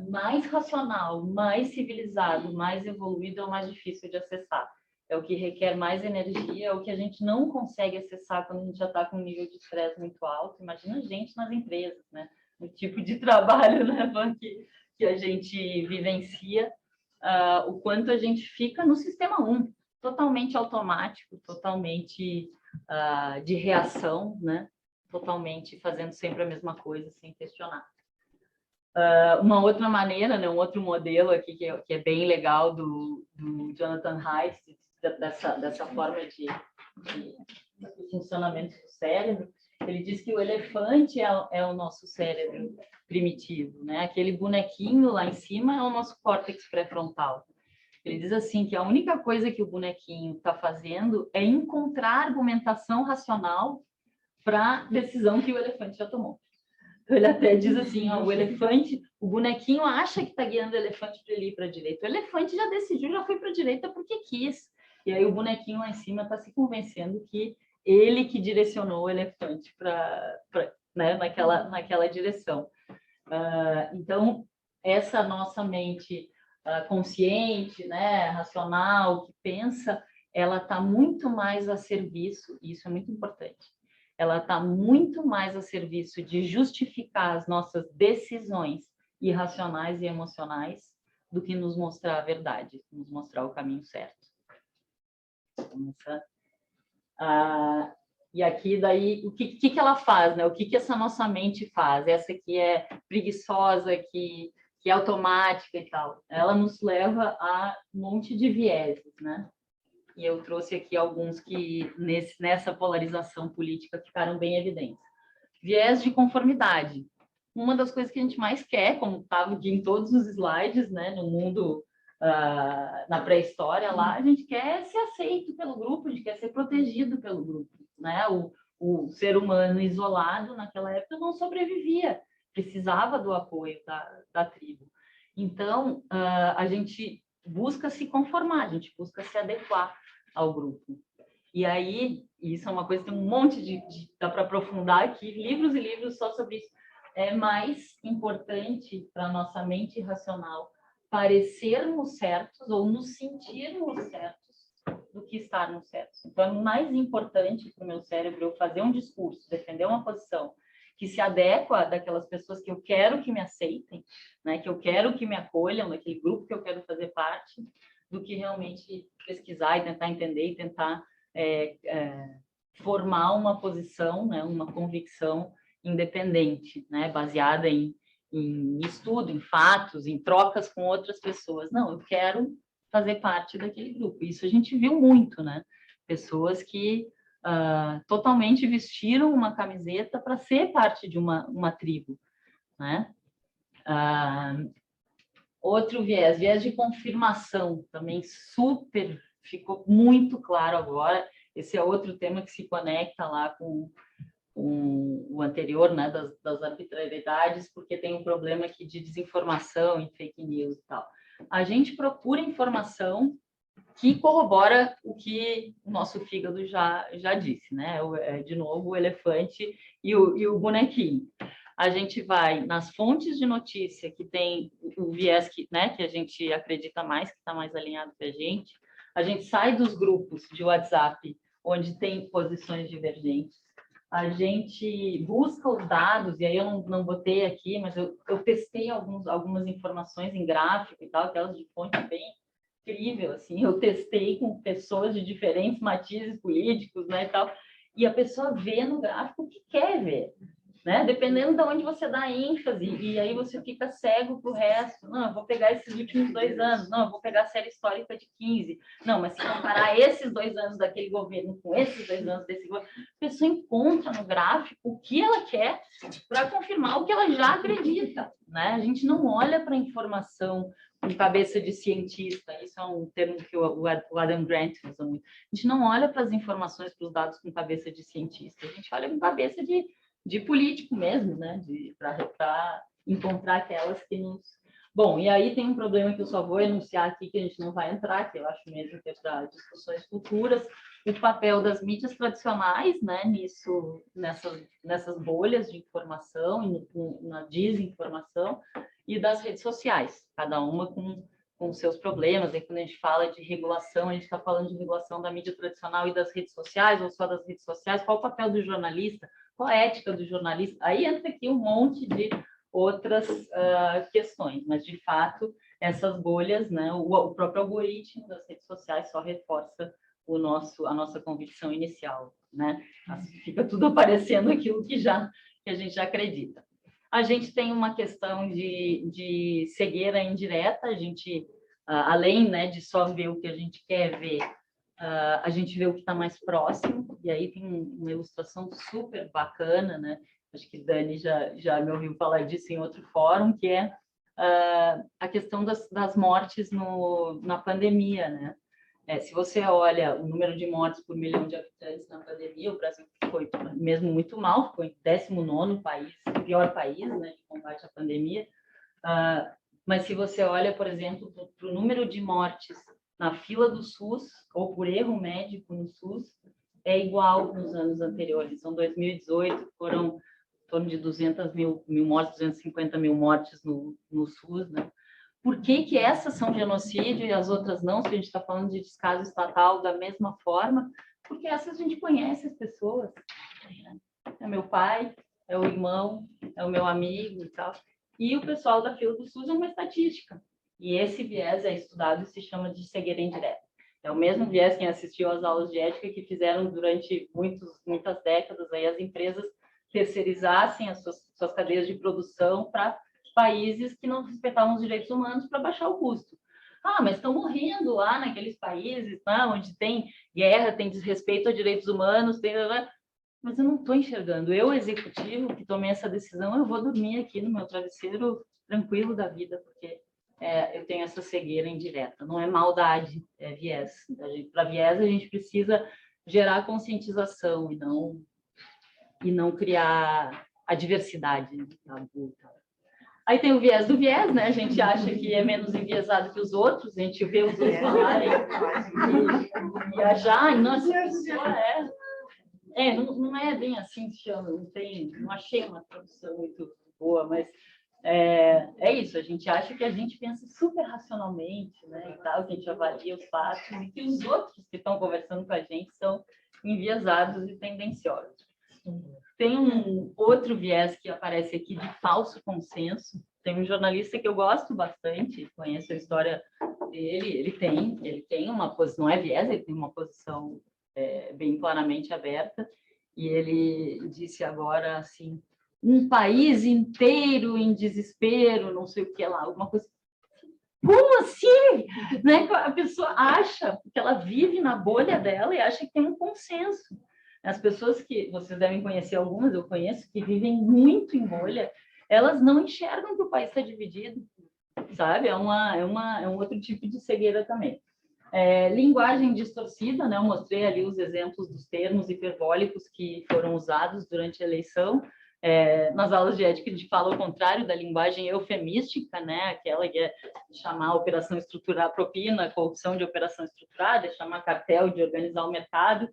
mais racional, mais civilizado, mais evoluído, é o mais difícil de acessar. É o que requer mais energia, é o que a gente não consegue acessar quando a gente já está com um nível de estresse muito alto. Imagina a gente nas empresas, né? O tipo de trabalho, né, que a gente vivencia. O quanto a gente fica no sistema 1, totalmente automático, totalmente de reação, né? Totalmente fazendo sempre a mesma coisa, sem questionar. Uma outra maneira, né? Um outro modelo aqui que é bem legal do Jonathan Haidt, dessa forma de funcionamento do cérebro. Ele diz que o elefante é o nosso cérebro primitivo, né? Aquele bonequinho lá em cima é o nosso córtex pré-frontal. Ele diz assim que a única coisa que o bonequinho está fazendo é encontrar argumentação racional para a decisão que o elefante já tomou. Então, ele até diz assim, o bonequinho acha que está guiando o elefante para ele ir para a direita. O elefante já decidiu, já foi para a direita porque quis. E aí o bonequinho lá em cima está se convencendo que ele que direcionou o elefante né, naquela direção. Então, essa nossa mente consciente, né, racional, que pensa, ela está muito mais a serviço, e isso é muito importante, ela está muito mais a serviço de justificar as nossas decisões irracionais e emocionais do que nos mostrar a verdade, nos mostrar o caminho certo. E aqui, daí, o que ela faz, né? O que essa nossa mente faz? Essa que é preguiçosa, que é automática e tal. Ela nos leva a um monte de vieses, né? E eu trouxe aqui alguns que, nessa polarização política, ficaram bem evidentes. Viés de conformidade. Uma das coisas que a gente mais quer, como estava aqui em todos os slides, né? No mundo... na pré-história lá, a gente quer ser aceito pelo grupo, a gente quer ser protegido pelo grupo, né? O ser humano isolado naquela época não sobrevivia, precisava do apoio da tribo. Então, a gente busca se conformar, a gente busca se adequar ao grupo. E aí, isso é uma coisa que tem um monte dá para aprofundar aqui, livros e livros só sobre isso. É mais importante para a nossa mente racional parecermos certos ou nos sentirmos certos do que estar no CETOS. Então, é mais importante para o meu cérebro eu fazer um discurso, defender uma posição que se adequa daquelas pessoas que eu quero que me aceitem, né, que eu quero que me acolham, daquele grupo que eu quero fazer parte, do que realmente pesquisar e tentar entender e tentar formar uma posição, né, uma convicção independente, né, baseada em estudo, em fatos, em trocas com outras pessoas. Não, eu quero fazer parte daquele grupo. Isso a gente viu muito, né? Pessoas que totalmente vestiram uma camiseta para ser parte de uma tribo, né? Outro viés de confirmação, também ficou muito claro agora. Esse é outro tema que se conecta lá com o anterior, né, das arbitrariedades, porque tem um problema aqui de desinformação e fake news e tal. A gente procura informação que corrobora o que o nosso fígado já disse, né? De novo, o elefante e o bonequinho. A gente vai nas fontes de notícia que tem o viés que, né, que a gente acredita mais, que está mais alinhado com a gente sai dos grupos de WhatsApp onde tem posições divergentes, a gente busca os dados, e aí eu não botei aqui, mas eu testei algumas informações em gráfico e tal, aquelas de fonte bem incrível, assim, eu testei com pessoas de diferentes matizes políticos, né, e tal, e a pessoa vê no gráfico o que quer ver, né, dependendo de onde você dá ênfase, e aí você fica cego para o resto. Não, eu vou pegar esses últimos 2 anos, não, eu vou pegar a série histórica de 15, não, mas se comparar esses 2 anos daquele governo com esses 2 anos desse governo, a pessoa encontra no gráfico o que ela quer para confirmar o que ela já acredita, né? A gente não olha para a informação com cabeça de cientista, isso é um termo que o Adam Grant usa muito. A gente não olha para as informações, para os dados com cabeça de cientista, a gente olha com cabeça de político mesmo, né? Para encontrar aquelas que nos... Bom, e aí tem um problema que eu só vou enunciar aqui, que a gente não vai entrar, que eu acho mesmo que é para discussões futuras, o papel das mídias tradicionais, né, nessas bolhas de informação, na desinformação, e das redes sociais, cada uma com seus problemas. Aí, quando a gente fala de regulação, a gente está falando de regulação da mídia tradicional e das redes sociais, ou só das redes sociais, qual o papel do jornalista, qual a ética do jornalista. Aí entra aqui um monte de outras questões, mas, de fato, essas bolhas, né, o próprio algoritmo das redes sociais só reforça a nossa convicção inicial, né? Fica tudo aparecendo aquilo que a gente já acredita. A gente tem uma questão de cegueira indireta, a gente, além, né, de só ver o que a gente quer ver, a gente vê o que está mais próximo, e aí tem uma ilustração super bacana, né? Acho que Dani já me ouviu falar disso em outro fórum, que é a questão das mortes na pandemia, né? Se você olha o número de mortes por milhão de habitantes na pandemia, o Brasil foi mesmo muito mal, ficou em 19º país, pior país, né, de combate à pandemia. Mas se você olha, por exemplo, para o número de mortes na fila do SUS, ou por erro médico no SUS, é igual nos anos anteriores. Então, 2018 foram em torno de 200 mil mortes, 250 mil mortes no SUS, né? Por que essas são genocídio e as outras não, se a gente está falando de descaso estatal da mesma forma? Porque essas a gente conhece as pessoas. É meu pai, é o irmão, é o meu amigo e tal. E o pessoal da fila do SUS é uma estatística. E esse viés é estudado e se chama de cegueira indireta. É o mesmo viés quem assistiu às aulas de ética que fizeram durante muitas décadas aí as empresas terceirizassem as suas cadeias de produção para países que não respeitavam os direitos humanos para baixar o custo. Mas estão morrendo lá naqueles países, tá, onde tem guerra, tem desrespeito a direitos humanos, mas eu não estou enxergando. Eu, executivo, que tomei essa decisão, eu vou dormir aqui no meu travesseiro tranquilo da vida, porque eu tenho essa cegueira indireta. Não é maldade, é viés. Para viés, a gente precisa gerar conscientização e não criar a diversidade, tabu, tá? Aí tem o viés do viés, né? A gente acha que é menos enviesado que os outros, a gente vê os outros falarem e achar, nossa, a pessoa não é bem assim que chama, não achei uma tradução muito boa, mas é isso, a gente acha que a gente pensa super racionalmente, né, e tal, que a gente avalia os fatos, e que os outros que estão conversando com a gente são enviesados e tendenciosos. Tem um outro viés que aparece aqui de falso consenso. Tem um jornalista que eu gosto bastante, conheço a história dele, ele tem uma posição, não é viés, ele tem uma posição bem claramente aberta, e ele disse agora assim, um país inteiro em desespero, não sei o que lá, alguma coisa. Como assim? Né? A pessoa acha que ela vive na bolha dela e acha que tem um consenso. As pessoas que vocês devem conhecer, algumas eu conheço, que vivem muito em bolha, elas não enxergam que o país está dividido, sabe? É um outro tipo de cegueira também. Linguagem distorcida, né? Eu mostrei ali os exemplos dos termos hiperbólicos que foram usados durante a eleição. Nas aulas de ética, a gente fala o contrário da linguagem eufemística, né? Aquela que é chamar a operação estruturada, propina, corrupção de operação estruturada, chamar cartel de organizar o mercado.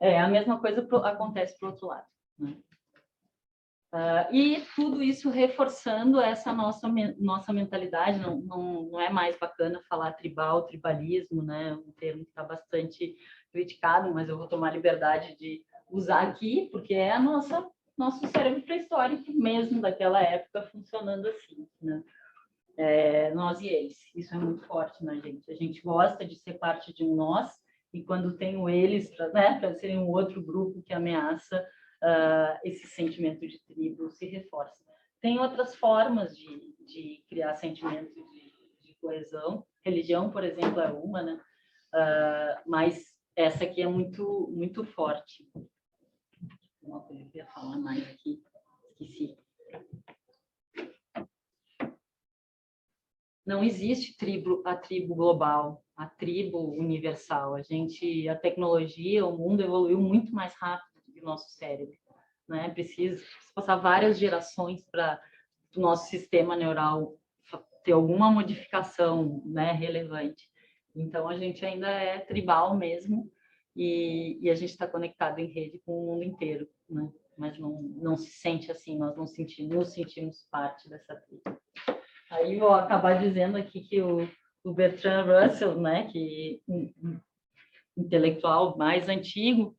A mesma coisa acontece para o outro lado, né? E tudo isso reforçando essa nossa mentalidade. Não é mais bacana falar tribalismo, né? Um termo que está bastante criticado, mas eu vou tomar a liberdade de usar aqui, porque é nosso cérebro pré-histórico mesmo daquela época funcionando assim, né? Nós e eles. Isso é muito forte na gente. A gente gosta de ser parte de um nós, e quando tem o eles, para serem um outro grupo que ameaça, esse sentimento de tribo se reforça. Tem outras formas de criar sentimento de coesão. Religião, por exemplo, é uma, né? Mas essa aqui é muito, muito forte. Uma coisa que eu ia falar mais aqui, esqueci. Não existe a tribo global, a tribo universal. A tecnologia, o mundo evoluiu muito mais rápido do que o nosso cérebro, né? Precisa passar várias gerações para o nosso sistema neural ter alguma modificação, né, relevante. Então, a gente ainda é tribal mesmo, e a gente está conectado em rede com o mundo inteiro, né? Mas não se sente assim, nós não sentimos parte dessa tribo. Aí vou acabar dizendo aqui que o Bertrand Russell, né, que intelectual mais antigo,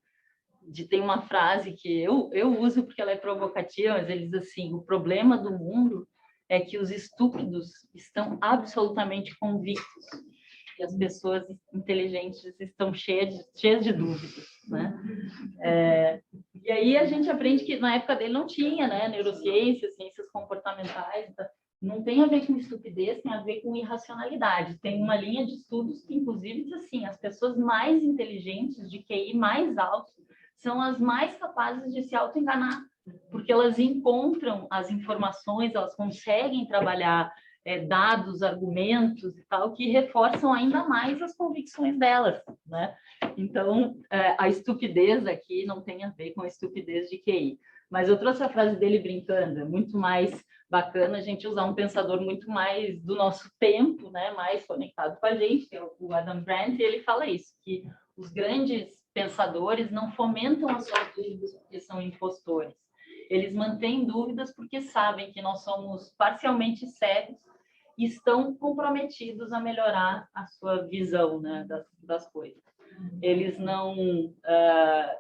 tem uma frase que eu uso porque ela é provocativa, mas ele diz assim: o problema do mundo é que os estúpidos estão absolutamente convictos e as pessoas inteligentes estão cheias de dúvidas, né? E aí a gente aprende que na época dele não tinha, né, neurociências, ciências comportamentais, não tem a ver com estupidez, tem a ver com irracionalidade. Tem uma linha de estudos que, inclusive, diz assim, as pessoas mais inteligentes, de QI mais alto, são as mais capazes de se auto-enganar, porque elas encontram as informações, elas conseguem trabalhar dados, argumentos e tal, que reforçam ainda mais as convicções delas, né? Então, a estupidez aqui não tem a ver com a estupidez de QI. Mas eu trouxe a frase dele brincando, é muito mais bacana a gente usar um pensador muito mais do nosso tempo, né, mais conectado com a gente, que é o Adam Grant, e ele fala isso, que os grandes pensadores não fomentam as suas dúvidas porque são impostores. Eles mantêm dúvidas porque sabem que nós somos parcialmente cegos e estão comprometidos a melhorar a sua visão, né, das coisas. Eles não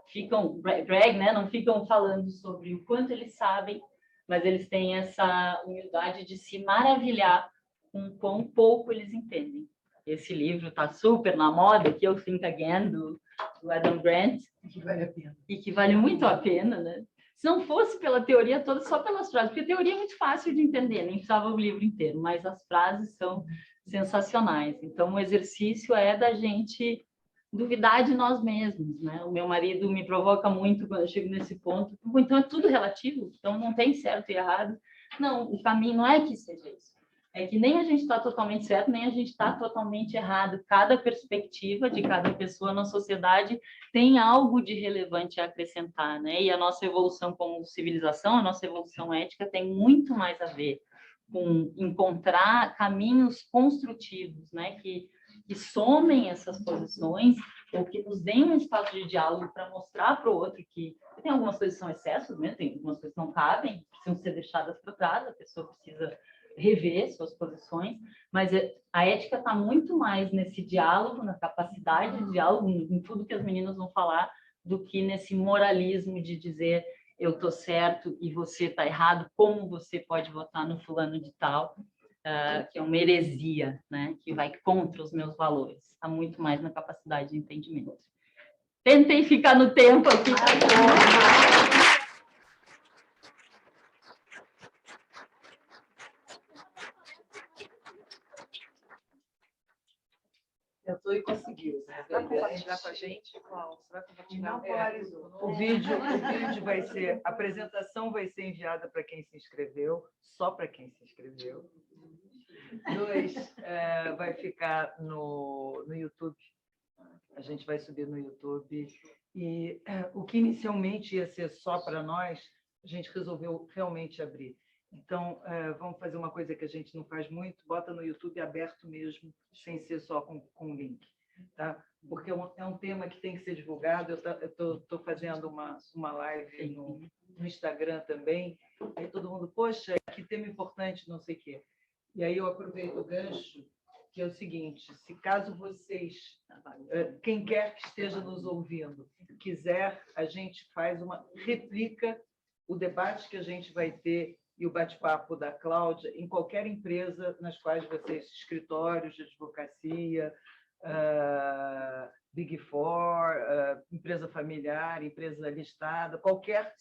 ficam, né, não ficam falando sobre o quanto eles sabem, mas eles têm essa humildade de se maravilhar com quão pouco eles entendem. Esse livro está super na moda, que é o Think Again, do Adam Grant, Que vale a pena. e que vale muito a pena, né? Se não fosse pela teoria toda, só pelas frases, porque a teoria é muito fácil de entender, nem precisava o livro inteiro, mas as frases são sensacionais. Então, o exercício é da gente duvidar de nós mesmos, né? O meu marido me provoca muito quando eu chego nesse ponto. Então, é tudo relativo, então não tem certo e errado. Não, o caminho não é que seja isso. É que nem a gente está totalmente certo, nem a gente está totalmente errado. Cada perspectiva de cada pessoa na sociedade tem algo de relevante a acrescentar, né? E a nossa evolução como civilização, a nossa evolução ética tem muito mais a ver com encontrar caminhos construtivos, né? Que que somem essas posições ou que nos deem um espaço de diálogo para mostrar para o outro que tem algumas coisas que são excessos, né? Tem algumas coisas que não cabem, precisam ser deixadas para trás, a pessoa precisa rever suas posições, mas a ética está muito mais nesse diálogo, na capacidade de diálogo, em tudo que as meninas vão falar, do que nesse moralismo de dizer eu estou certo e você está errado, como você pode votar no fulano de tal, que é uma heresia, né? Que vai contra os meus valores. Está muito mais na capacidade de entendimento. Tentei ficar no tempo aqui. Tentou e conseguiu. Você vai compartilhar com a gente, Cláudio? Você vai compartilhar? Não polarizou. O vídeo vai ser, a apresentação vai ser enviada para quem se inscreveu, só para quem se inscreveu. 2, vai ficar no YouTube. A gente vai subir no YouTube. E o que inicialmente ia ser só para nós, a gente resolveu realmente abrir. Então, vamos fazer uma coisa que a gente não faz muito, bota no YouTube aberto mesmo, sem ser só com link. Tá? Porque é um tema que tem que ser divulgado. Eu estou fazendo uma live no Instagram também, aí todo mundo, poxa, que tema importante, não sei o quê. E aí eu aproveito o gancho, que é o seguinte, se caso vocês, quem quer que esteja nos ouvindo, quiser, a gente replica o debate que a gente vai ter e o bate-papo da Cláudia em qualquer empresa nas quais vocês, escritórios de advocacia, Big Four, empresa familiar, empresa listada, qualquer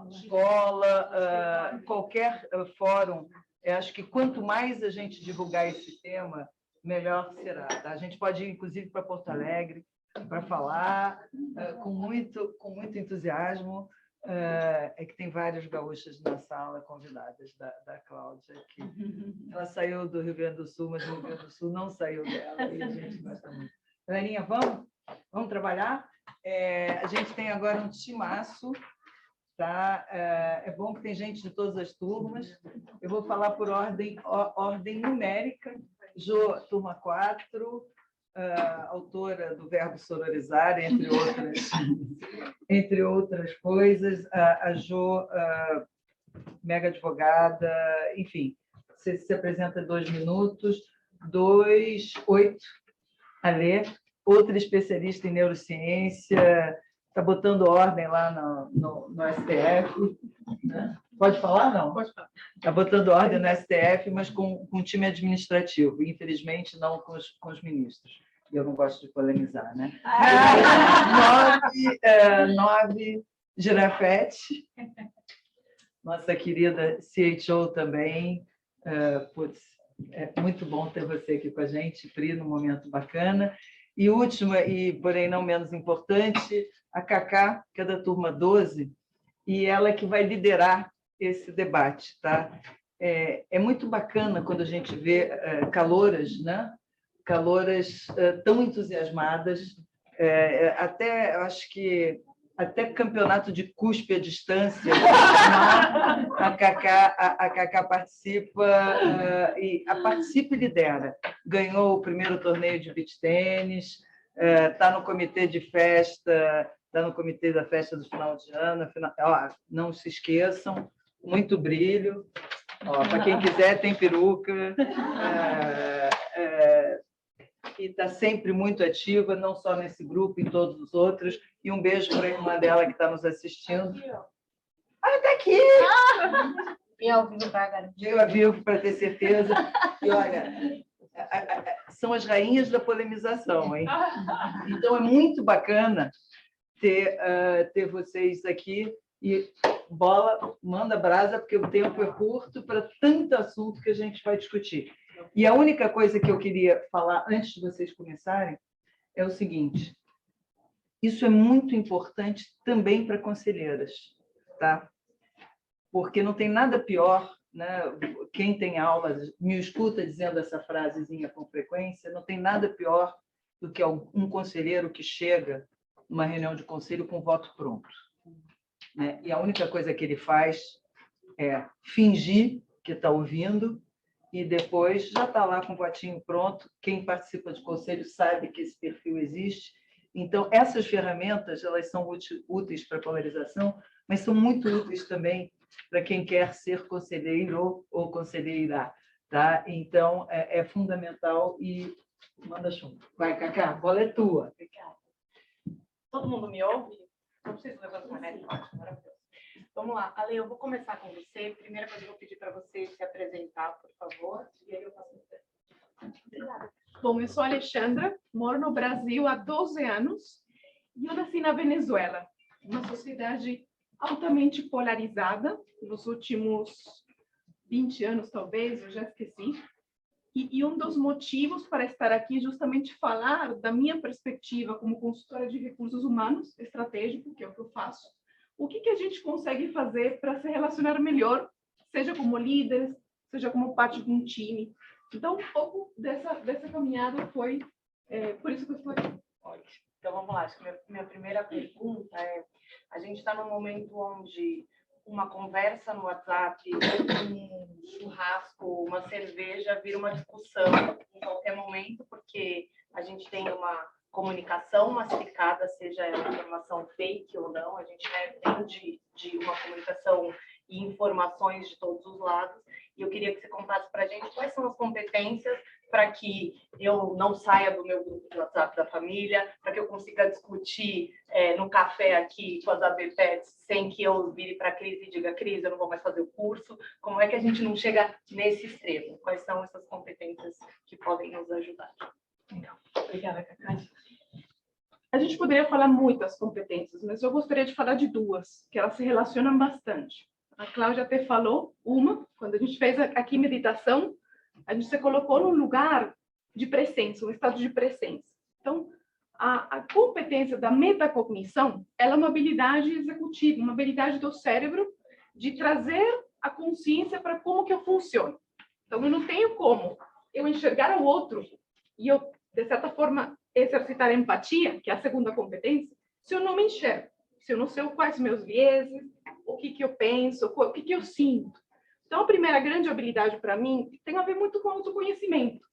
escola, qualquer fórum. Eu acho que quanto mais a gente divulgar esse tema, melhor será. Tá? A gente pode ir, inclusive, para Porto Alegre para falar com muito entusiasmo. É que tem várias gaúchas na sala convidadas da Cláudia aqui. Ela saiu do Rio Grande do Sul, mas o Rio Grande do Sul não saiu dela, e a gente gosta muito. Galerinha, vamos trabalhar? A gente tem agora um timaço, tá? É bom que tem gente de todas as turmas. Eu vou falar por ordem numérica. Jô, turma 4, autora do Verbo Sororizar, entre outras coisas. A Jô, mega advogada, enfim, você se apresenta 2 minutos. 2, 8, Alê, outra especialista em neurociência, está botando ordem lá no STF. Né? Pode falar, não? Pode falar. Está botando ordem no STF, mas com um time administrativo, infelizmente não com os ministros. E eu não gosto de polemizar, né? 9, Girafete, nossa querida CHO também. É muito bom ter você aqui com a gente, Pri, num momento bacana. E última, e porém não menos importante, a Cacá, que é da turma 12, e ela que vai liderar esse debate. Tá? É muito bacana quando a gente vê calouras, né? Calouras tão entusiasmadas, até acho que até campeonato de cuspe à distância, a Cacá participa, participa e lidera. Ganhou o primeiro torneio de beach tênis, está no comitê de festa, está no comitê da festa do final de ano. Não se esqueçam, muito brilho. Para quem quiser, tem peruca. E está sempre muito ativa, não só nesse grupo, em todos os outros. E um beijo para a irmã dela que está nos assistindo. Está aqui! Veio ao vivo para garantir. Veio ao vivo para ter certeza. E olha, são as rainhas da polemização, hein? Então é muito bacana ter vocês aqui. E bola, manda brasa, porque o tempo é curto para tanto assunto que a gente vai discutir. E a única coisa que eu queria falar antes de vocês começarem é o seguinte: isso é muito importante também para conselheiras, tá? Porque não tem nada pior, né? Quem tem aulas me escuta dizendo essa frasezinha com frequência, não tem nada pior do que um conselheiro que chega numa reunião de conselho com voto pronto, né? E a única coisa que ele faz é fingir que está ouvindo e depois já está lá com o votinho pronto. Quem participa de conselho sabe que esse perfil existe. Então, essas ferramentas elas são úteis para a polarização, mas são muito úteis também para quem quer ser conselheiro ou conselheira. Tá? Então, é fundamental e manda chumbo. Vai, Cacá, a bola é tua. Obrigada. Todo mundo me ouve? Não preciso levantar, né? Maravilhoso. Vamos lá. Ale, eu vou começar com você. Primeira coisa, eu vou pedir para você se apresentar, por favor. E aí eu faço Obrigada. Bom, eu sou a Alexandra, moro no Brasil há 12 anos e eu nasci na Venezuela, uma sociedade altamente polarizada. Nos últimos 20 anos, talvez, eu já esqueci. E um dos motivos para estar aqui é justamente falar da minha perspectiva como consultora de recursos humanos estratégico, que é o que eu faço. O que a gente consegue fazer para se relacionar melhor, seja como líderes, seja como parte de um time. Então, um pouco dessa caminhada foi por isso que eu estou aqui. Ótimo. Então, vamos lá. Acho que minha primeira pergunta é: a gente está num momento onde uma conversa no WhatsApp, um churrasco, uma cerveja vira uma discussão em qualquer momento, porque a gente tem uma comunicação massificada, seja ela informação fake ou não, a gente vem de uma comunicação e informações de todos os lados, e eu queria que você contasse para a gente quais são as competências para que eu não saia do meu grupo de WhatsApp da família, para que eu consiga discutir no café aqui com as ABPETs sem que eu vire para a Cris e diga: Cris, eu não vou mais fazer o curso. Como é que a gente não chega nesse extremo? Quais são essas competências que podem nos ajudar? Legal. Obrigada, Cacá. A gente poderia falar muitas competências, mas eu gostaria de falar de duas, que elas se relacionam bastante. A Cláudia até falou uma, quando a gente fez aqui meditação, a gente se colocou num lugar de presença, um estado de presença. Então, a competência da metacognição, ela é uma habilidade executiva, uma habilidade do cérebro de trazer a consciência para como que eu funciono. Então, eu não tenho como eu enxergar o outro e eu, de certa forma, exercitar a empatia, que é a segunda competência, se eu não me enxergo, se eu não sei quais meus vieses, o que eu penso, o que eu sinto. Então, a primeira grande habilidade para mim tem a ver muito com autoconhecimento.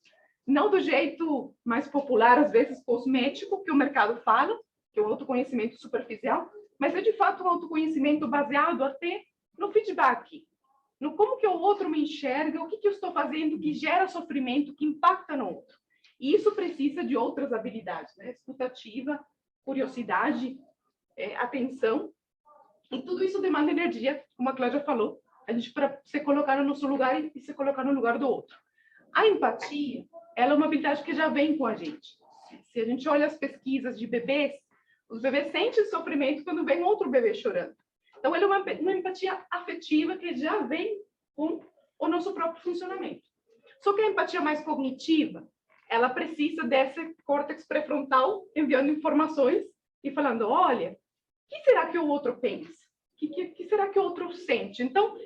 Não do jeito mais popular, às vezes cosmético, que o mercado fala, que é o autoconhecimento superficial, mas é de fato um autoconhecimento baseado até no feedback, no como que o outro me enxerga, o que eu estou fazendo que gera sofrimento, que impacta no outro. E isso precisa de outras habilidades, né? Escutativa, curiosidade, atenção, e tudo isso demanda energia, como a Cláudia falou, a gente para se colocar no nosso lugar e se colocar no lugar do outro. A empatia, ela é uma habilidade que já vem com a gente. Se a gente olha as pesquisas de bebês, os bebês sentem sofrimento quando vem outro bebê chorando. Então, ela é uma empatia afetiva que já vem com o nosso próprio funcionamento. Só que a empatia mais cognitiva, ela precisa desse córtex pré-frontal enviando informações e falando: olha, o que será que o outro pensa? O que será que o outro sente? Então,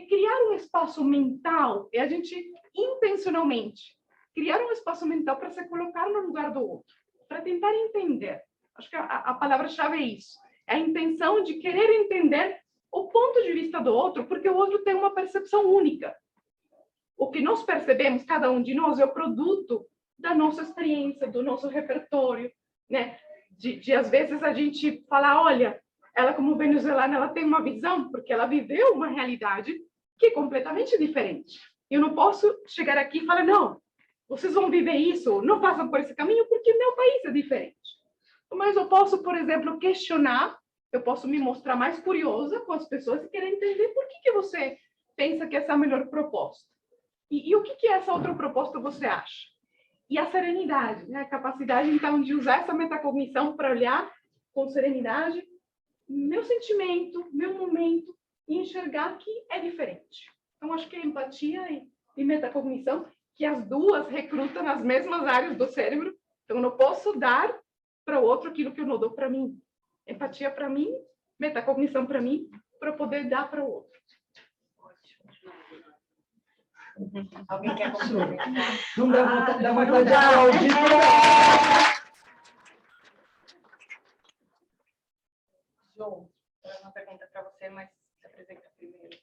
criar um espaço mental, a gente intencionalmente criar um espaço mental para se colocar no lugar do outro, para tentar entender. Acho que a palavra-chave é isso. É a intenção de querer entender o ponto de vista do outro, porque o outro tem uma percepção única. O que nós percebemos, cada um de nós, é o produto da nossa experiência, do nosso repertório, né? De às vezes a gente falar: olha, ela como venezuelana, ela tem uma visão, porque ela viveu uma realidade que é completamente diferente. Eu não posso chegar aqui e falar: não, vocês vão viver isso, não passam por esse caminho, porque meu país é diferente. Mas eu posso, por exemplo, questionar, eu posso me mostrar mais curiosa com as pessoas e querer entender por que você pensa que essa é a melhor proposta. E o que essa outra proposta você acha? E a serenidade, né? A capacidade, então, de usar essa metacognição para olhar com serenidade meu sentimento, meu momento, e enxergar que é diferente. Então, acho que a empatia e metacognição, que as duas recrutam nas mesmas áreas do cérebro. Então, eu não posso dar para o outro aquilo que eu não dou para mim. Empatia para mim, metacognição para mim, para poder dar para o outro. Alguém quer complementar? Não dá vontade de aplaudir. João, uma pergunta para você, mas se apresenta primeiro.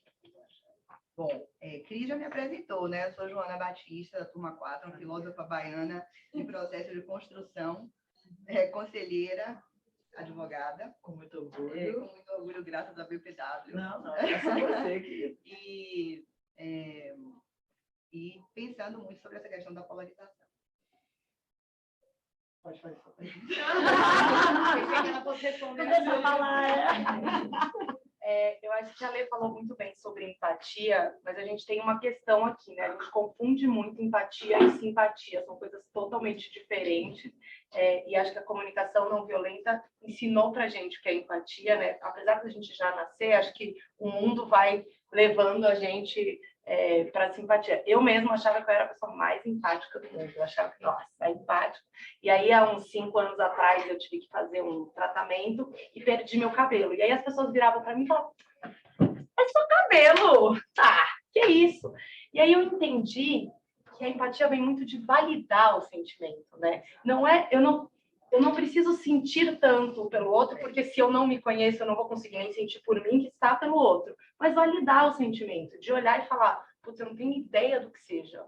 Bom, Cris já me apresentou, né? Eu sou Joana Batista, da turma 4, uma filósofa baiana em processo de construção, conselheira, advogada. Com muito orgulho. Com muito orgulho, graças à BPW. Não, é só você aqui. E pensando muito sobre essa questão da polarização. Pode fazer sua pergunta. Pensei que ela fosse responder. Deixa eu falar. Eu acho que a Lê falou muito bem sobre empatia, mas a gente tem uma questão aqui, né? A gente confunde muito empatia e simpatia, são coisas totalmente diferentes. E acho que a comunicação não violenta ensinou para a gente o que é empatia, né? Apesar de a gente já nascer, acho que o mundo vai levando a gente para simpatia. Eu mesma achava que eu era a pessoa mais empática do mundo. Eu achava que, nossa, é empática. E aí, há uns 5 anos atrás, eu tive que fazer um tratamento e perdi meu cabelo. E aí as pessoas viravam para mim e falavam: é seu cabelo! Tá, que isso? E aí eu entendi que a empatia vem muito de validar o sentimento, né? Eu não preciso sentir tanto pelo outro, porque se eu não me conheço, eu não vou conseguir nem sentir por mim que está pelo outro. Mas validar o sentimento, de olhar e falar: putz, eu não tenho ideia do que seja,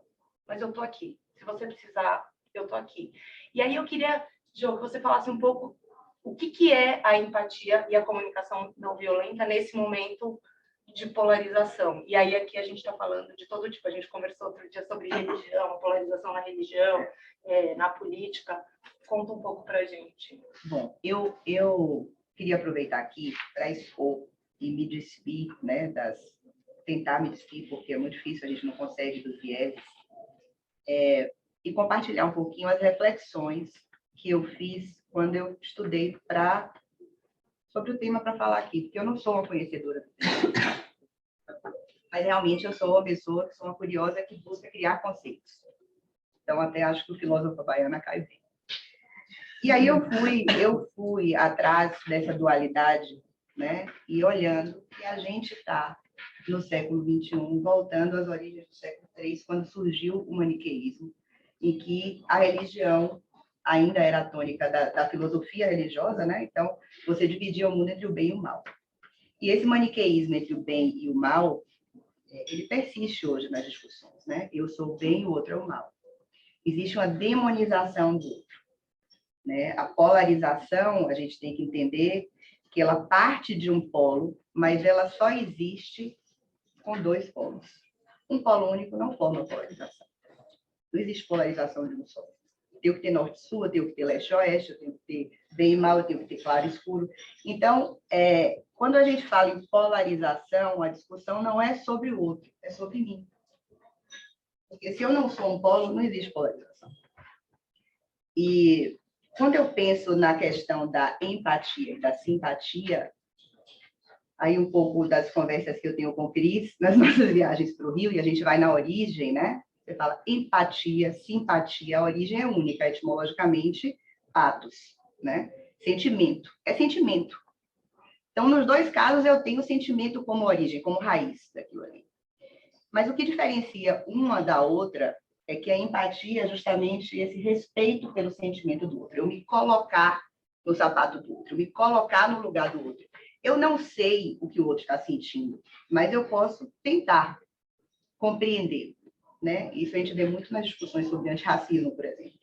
mas eu tô aqui. Se você precisar, eu tô aqui. E aí eu queria, Jô, que você falasse um pouco o que é a empatia e a comunicação não violenta nesse momento de polarização. E aí aqui a gente está falando de todo tipo. A gente conversou outro dia sobre religião, polarização na religião, na política. Conta um pouco para a gente. Bom, eu queria aproveitar aqui para expor e me despir, né, tentar me despir, porque é muito difícil, a gente não consegue dos vieses, e compartilhar um pouquinho as reflexões que eu fiz quando eu estudei sobre o tema para falar aqui, porque eu não sou uma conhecedora do tema, mas realmente eu sou uma pessoa que sou uma curiosa que busca criar conceitos. Então, até acho que o filósofo baiano cai bem. E aí eu fui atrás dessa dualidade, né? E olhando que a gente está no século XXI, voltando às origens do século III, quando surgiu o maniqueísmo, em que a religião ainda era a tônica da filosofia religiosa, né? Então, você dividia o mundo entre o bem e o mal. E esse maniqueísmo entre o bem e o mal, ele persiste hoje nas discussões, né? Eu sou o bem e o outro é o mal. Existe uma demonização do outro, né? A polarização, a gente tem que entender que ela parte de um polo, mas ela só existe com 2 polos. Um polo único não forma polarização. Não existe polarização de um só. Eu tenho que ter norte e sul, eu tenho que ter leste e oeste, eu tenho que ter bem e mal, eu tenho que ter claro e escuro. Então, quando a gente fala em polarização, a discussão não é sobre o outro, é sobre mim. Porque se eu não sou um polo, não existe polarização. E quando eu penso na questão da empatia e da simpatia, aí um pouco das conversas que eu tenho com o Cris, nas nossas viagens para o Rio, e a gente vai na origem, né? Você fala empatia, simpatia, a origem é única, etimologicamente, patos, né? Sentimento, é sentimento. Então, nos 2 casos, eu tenho o sentimento como origem, como raiz daquilo ali. Mas o que diferencia uma da outra é que a empatia é justamente esse respeito pelo sentimento do outro. Eu me colocar no sapato do outro, eu me colocar no lugar do outro. Eu não sei o que o outro está sentindo, mas eu posso tentar compreender, né? Isso a gente vê muito nas discussões sobre antirracismo, por exemplo.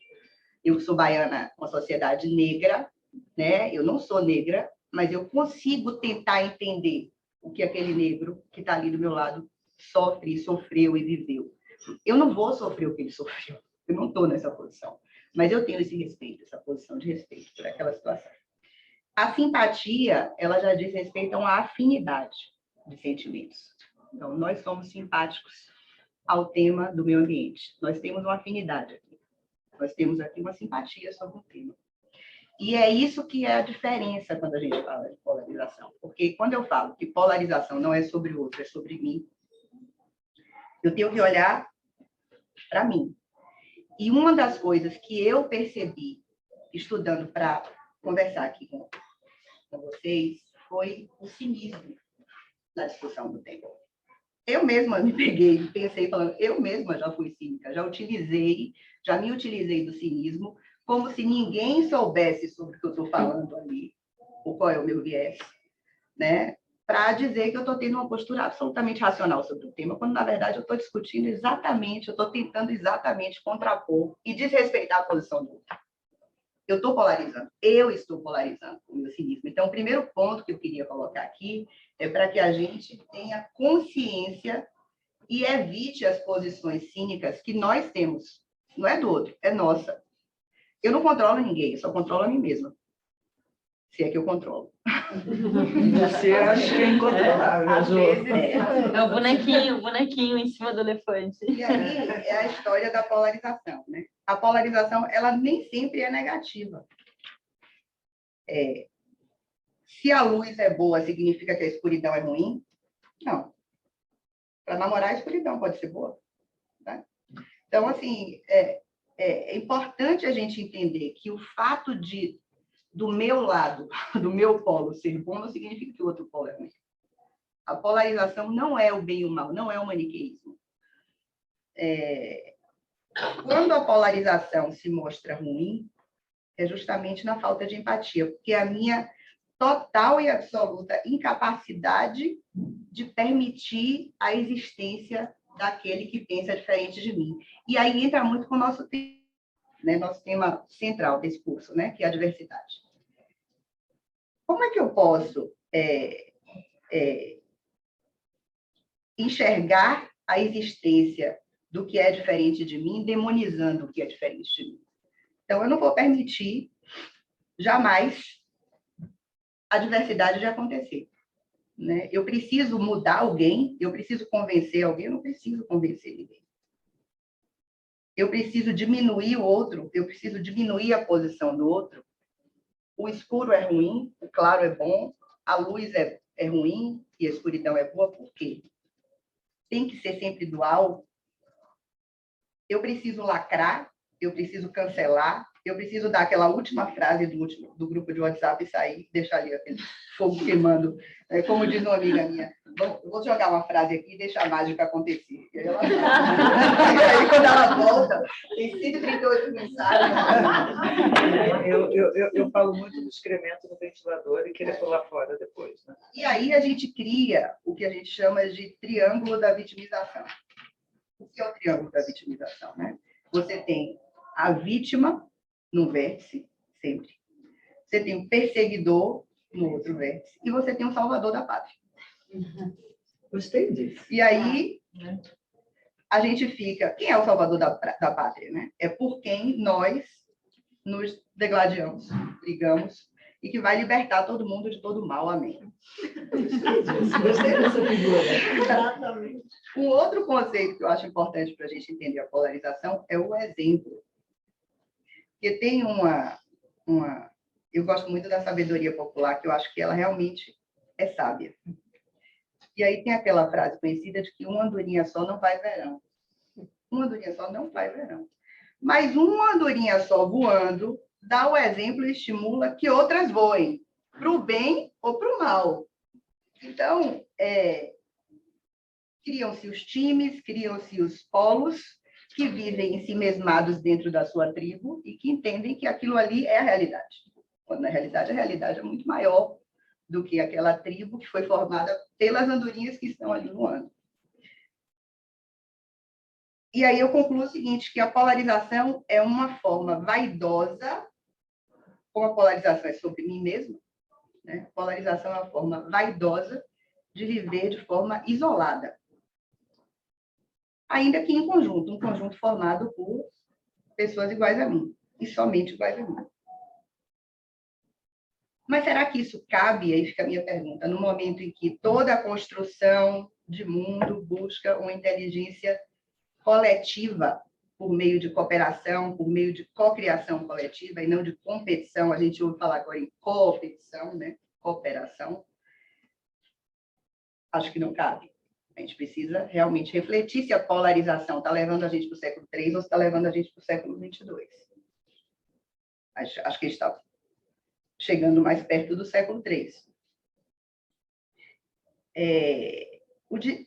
Eu sou baiana, uma sociedade negra, né? Eu não sou negra, mas eu consigo tentar entender o que aquele negro que está ali do meu lado sofre, sofreu e viveu. Eu não vou sofrer o que ele sofreu, eu não estou nessa posição, mas eu tenho esse respeito, essa posição de respeito por aquela situação. A simpatia, ela já diz respeito a uma afinidade de sentimentos. Então, nós somos simpáticos ao tema do meio ambiente, nós temos uma afinidade aqui, nós temos aqui uma simpatia sobre o tema. E é isso que é a diferença quando a gente fala de polarização, porque quando eu falo que polarização não é sobre o outro, é sobre mim, eu tenho que olhar para mim. E uma das coisas que eu percebi, estudando para conversar aqui com vocês, foi o cinismo na discussão do tema. Eu mesma me peguei, pensei, falando, eu mesma já fui cínica, já me utilizei do cinismo, como se ninguém soubesse sobre o que eu estou falando ali, ou qual é o meu viés, né? para dizer que eu estou tendo uma postura absolutamente racional sobre o tema, quando, na verdade, eu estou discutindo exatamente, eu estou tentando exatamente contrapor e desrespeitar a posição do outro. Eu estou polarizando o meu cinismo. Então, o primeiro ponto que eu queria colocar aqui é para que a gente tenha consciência e evite as posições cínicas que nós temos. Não é do outro, é nossa. Eu não controlo ninguém, eu só controlo a mim mesma. Se é que eu controlo. Você acha que é incontrolável. Às vezes É o bonequinho em cima do elefante. E aí é a história da polarização, né? A polarização, ela nem sempre é negativa. Se a luz é boa, significa que a escuridão é ruim? Não. Para namorar, a escuridão pode ser boa. Tá? Então, assim, é importante a gente entender que o fato do meu lado, do meu polo ser bom, não significa que o outro polo é ruim. A polarização não é o bem e o mal, não é o maniqueísmo. Quando a polarização se mostra ruim, é justamente na falta de empatia, porque a minha total e absoluta incapacidade de permitir a existência daquele que pensa diferente de mim. E aí entra muito com o nosso tema, né? Nosso tema central desse curso, né? Que é a diversidade. Como é que eu posso enxergar a existência do que é diferente de mim, demonizando o que é diferente de mim? Então, eu não vou permitir jamais a diversidade de acontecer. Né? Eu preciso mudar alguém, eu preciso convencer alguém, eu não preciso convencer ninguém. Eu preciso diminuir o outro, eu preciso diminuir a posição do outro. O escuro é ruim, o claro é bom, a luz é ruim e a escuridão é boa, por quê? Tem que ser sempre dual. Eu preciso lacrar, eu preciso cancelar, eu preciso dar aquela última frase do grupo de WhatsApp e sair, deixar ali aquele fogo queimando. Como diz uma amiga minha, eu vou jogar uma frase aqui e deixar a mágica acontecer. E aí, quando ela volta, tem 138 mensagens. Eu falo muito do excremento no ventilador e querer pular fora depois. Né? E aí a gente cria o que a gente chama de triângulo da vitimização. O que é o triângulo da vitimização? Né? Você tem a vítima no vértice, sempre. Você tem o perseguidor no outro vértice. E você tem o salvador da pátria. Gostei disso. E aí, a gente fica... Quem é o salvador da pátria? Né? É por quem nós nos degladiamos, brigamos, e que vai libertar todo mundo de todo mal. Amém. Gostei dessa figura. Exatamente. Um outro conceito que eu acho importante para a gente entender a polarização é o exemplo. Porque tem eu gosto muito da sabedoria popular, que eu acho que ela realmente é sábia. E aí tem aquela frase conhecida de que uma andorinha só não faz verão. Uma andorinha só não faz verão. Mas uma andorinha só voando dá o exemplo e estimula que outras voem, para o bem ou para o mal. Então, criam-se os times, criam-se os polos, que vivem em si mesmados dentro da sua tribo e que entendem que aquilo ali é a realidade. Quando, na realidade, a realidade é muito maior do que aquela tribo que foi formada pelas andorinhas que estão ali voando. E aí eu concluo o seguinte, que a polarização é uma forma vaidosa, como a polarização é sobre mim mesma, né? A polarização é uma forma vaidosa de viver de forma isolada. Ainda que em conjunto, um conjunto formado por pessoas iguais a mim, e somente iguais a mim. Mas será que isso cabe, aí fica a minha pergunta, no momento em que toda a construção de mundo busca uma inteligência coletiva por meio de cooperação, por meio de cocriação coletiva, e não de competição? A gente ouve falar agora em competição, né? Cooperação. Acho que não cabe. A gente precisa realmente refletir se a polarização está levando a gente para o século III ou se está levando a gente para o século XXII. Acho que a gente está chegando mais perto do século III.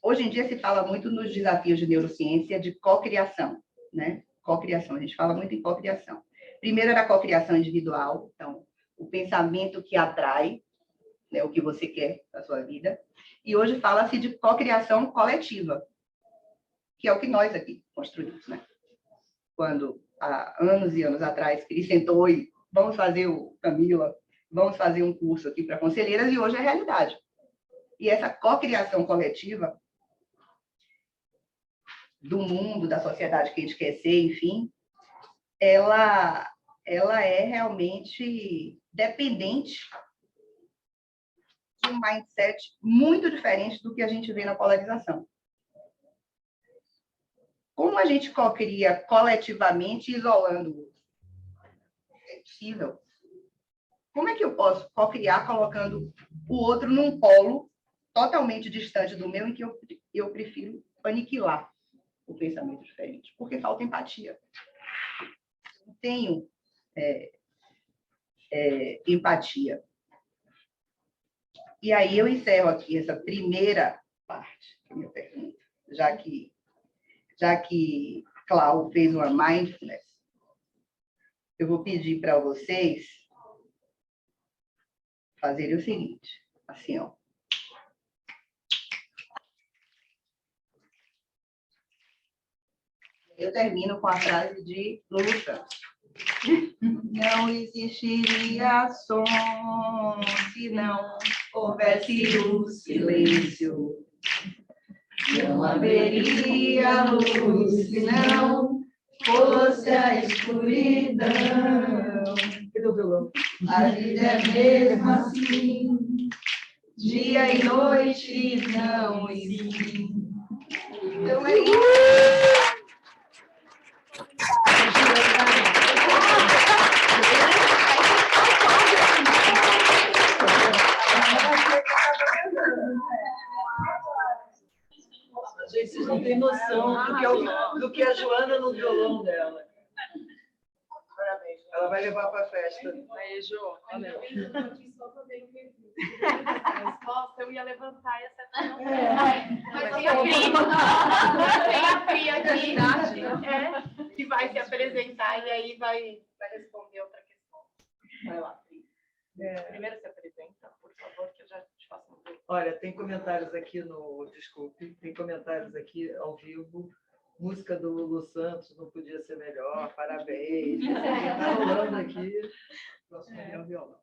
Hoje em dia se fala muito nos desafios de neurociência de cocriação, né? Cocriação, a gente fala muito em cocriação. Primeiro era a cocriação individual, então, o pensamento que atrai, né, o que você quer na sua vida. E hoje fala-se de cocriação coletiva, que é o que nós aqui construímos, né? Quando, há anos e anos atrás, ele sentou e vamos fazer Camila, vamos fazer um curso aqui para conselheiras, e hoje é realidade. E essa cocriação coletiva do mundo, da sociedade que a gente quer ser, enfim, ela é realmente dependente de um mindset muito diferente do que a gente vê na polarização. Como a gente cocria coletivamente, isolando o outro? É possível. Como é que eu posso cocriar colocando o outro num polo totalmente distante do meu, em que eu prefiro aniquilar o pensamento diferente? Porque falta empatia. Não tenho empatia. E aí eu encerro aqui essa primeira parte da minha pergunta, já que Cláudio fez uma mindfulness, eu vou pedir para vocês fazerem o seguinte, assim, ó. Eu termino com a frase de Lulu Santos. Não existiria som se não houvesse o silêncio. Não haveria luz se não fosse a escuridão. A vida é mesmo assim, dia e noite não existe. Então é isso. Gente, vocês não têm noção do que a Joana no violão dela. Parabéns. Ela vai levar para a festa. Aí, Jo, olha. Nossa, eu ia levantar essa. Mas tem a Pri aqui, que vai se apresentar e aí vai responder outra questão. Vai lá, Pri. Primeiro se apresenta, por favor, que eu já te faço uma pergunta. Olha, tem comentários aqui Desculpe, tem comentários aqui ao vivo. Música do Lulu Santos não podia ser melhor, parabéns. Está rolando aqui. Posso pegar o violão.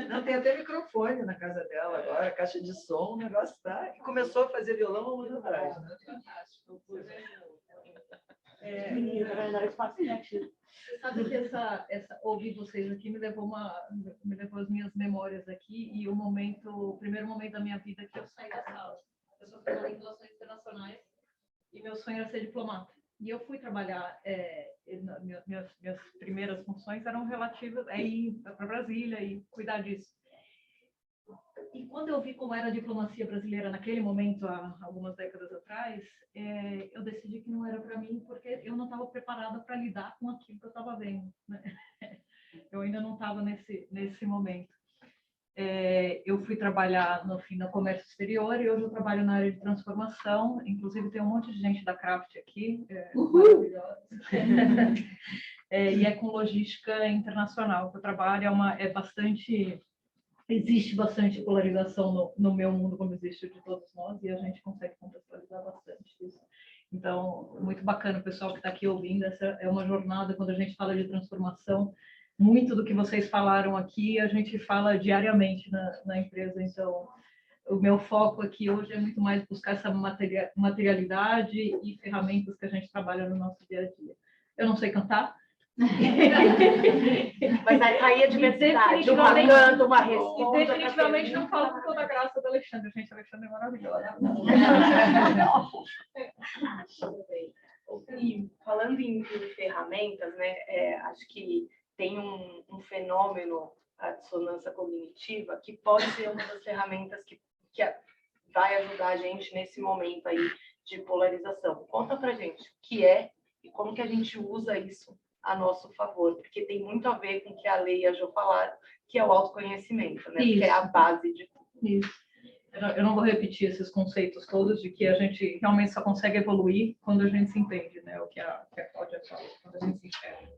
Não, tem até microfone na casa dela agora, caixa de som, o negócio tá. Começou a fazer violão há um ano atrás. Né? Fantástico. Você sabe que ouvir vocês aqui me levou as minhas memórias aqui e o primeiro momento da minha vida que eu saí da sala. Eu sou formada em relações internacionais e meu sonho era ser diplomata. E eu fui trabalhar, minhas primeiras funções eram relativas a ir para Brasília e cuidar disso. E quando eu vi como era a diplomacia brasileira naquele momento, há algumas décadas atrás, eu decidi que não era para mim, porque eu não estava preparada para lidar com aquilo que eu estava vendo. Né? Eu ainda não estava nesse momento. Eu fui trabalhar no comércio exterior e hoje eu trabalho na área de transformação. Inclusive tem um monte de gente da Craft aqui, maravilhosa. E é com logística internacional que eu trabalho. Existe bastante polarização no meu mundo, como existe de todos nós, e a gente consegue contextualizar bastante isso. Então, muito bacana o pessoal que está aqui ouvindo. Essa é uma jornada, quando a gente fala de transformação, muito do que vocês falaram aqui, a gente fala diariamente na empresa. Então, o meu foco aqui hoje é muito mais buscar essa materialidade e ferramentas que a gente trabalha no nosso dia a dia. Eu não sei cantar. Mas aí a diversidade, uma canta, uma resposta. E definitivamente não falo com toda a graça do Alexandre. Gente, o Alexandre é maravilhoso. E falando em ferramentas, né, acho que tem um fenômeno, a dissonância cognitiva, que pode ser uma das ferramentas que vai ajudar a gente nesse momento aí de polarização. Conta pra gente o que é e como que a gente usa isso a nosso favor, porque tem muito a ver com o que a Lei e a Jo falaram, que é o autoconhecimento, né? Porque é a base de tudo. Isso. Eu não vou repetir esses conceitos todos de que a gente realmente só consegue evoluir quando a gente se entende, né? O que a Cláudia fala, quando a gente se enxerga.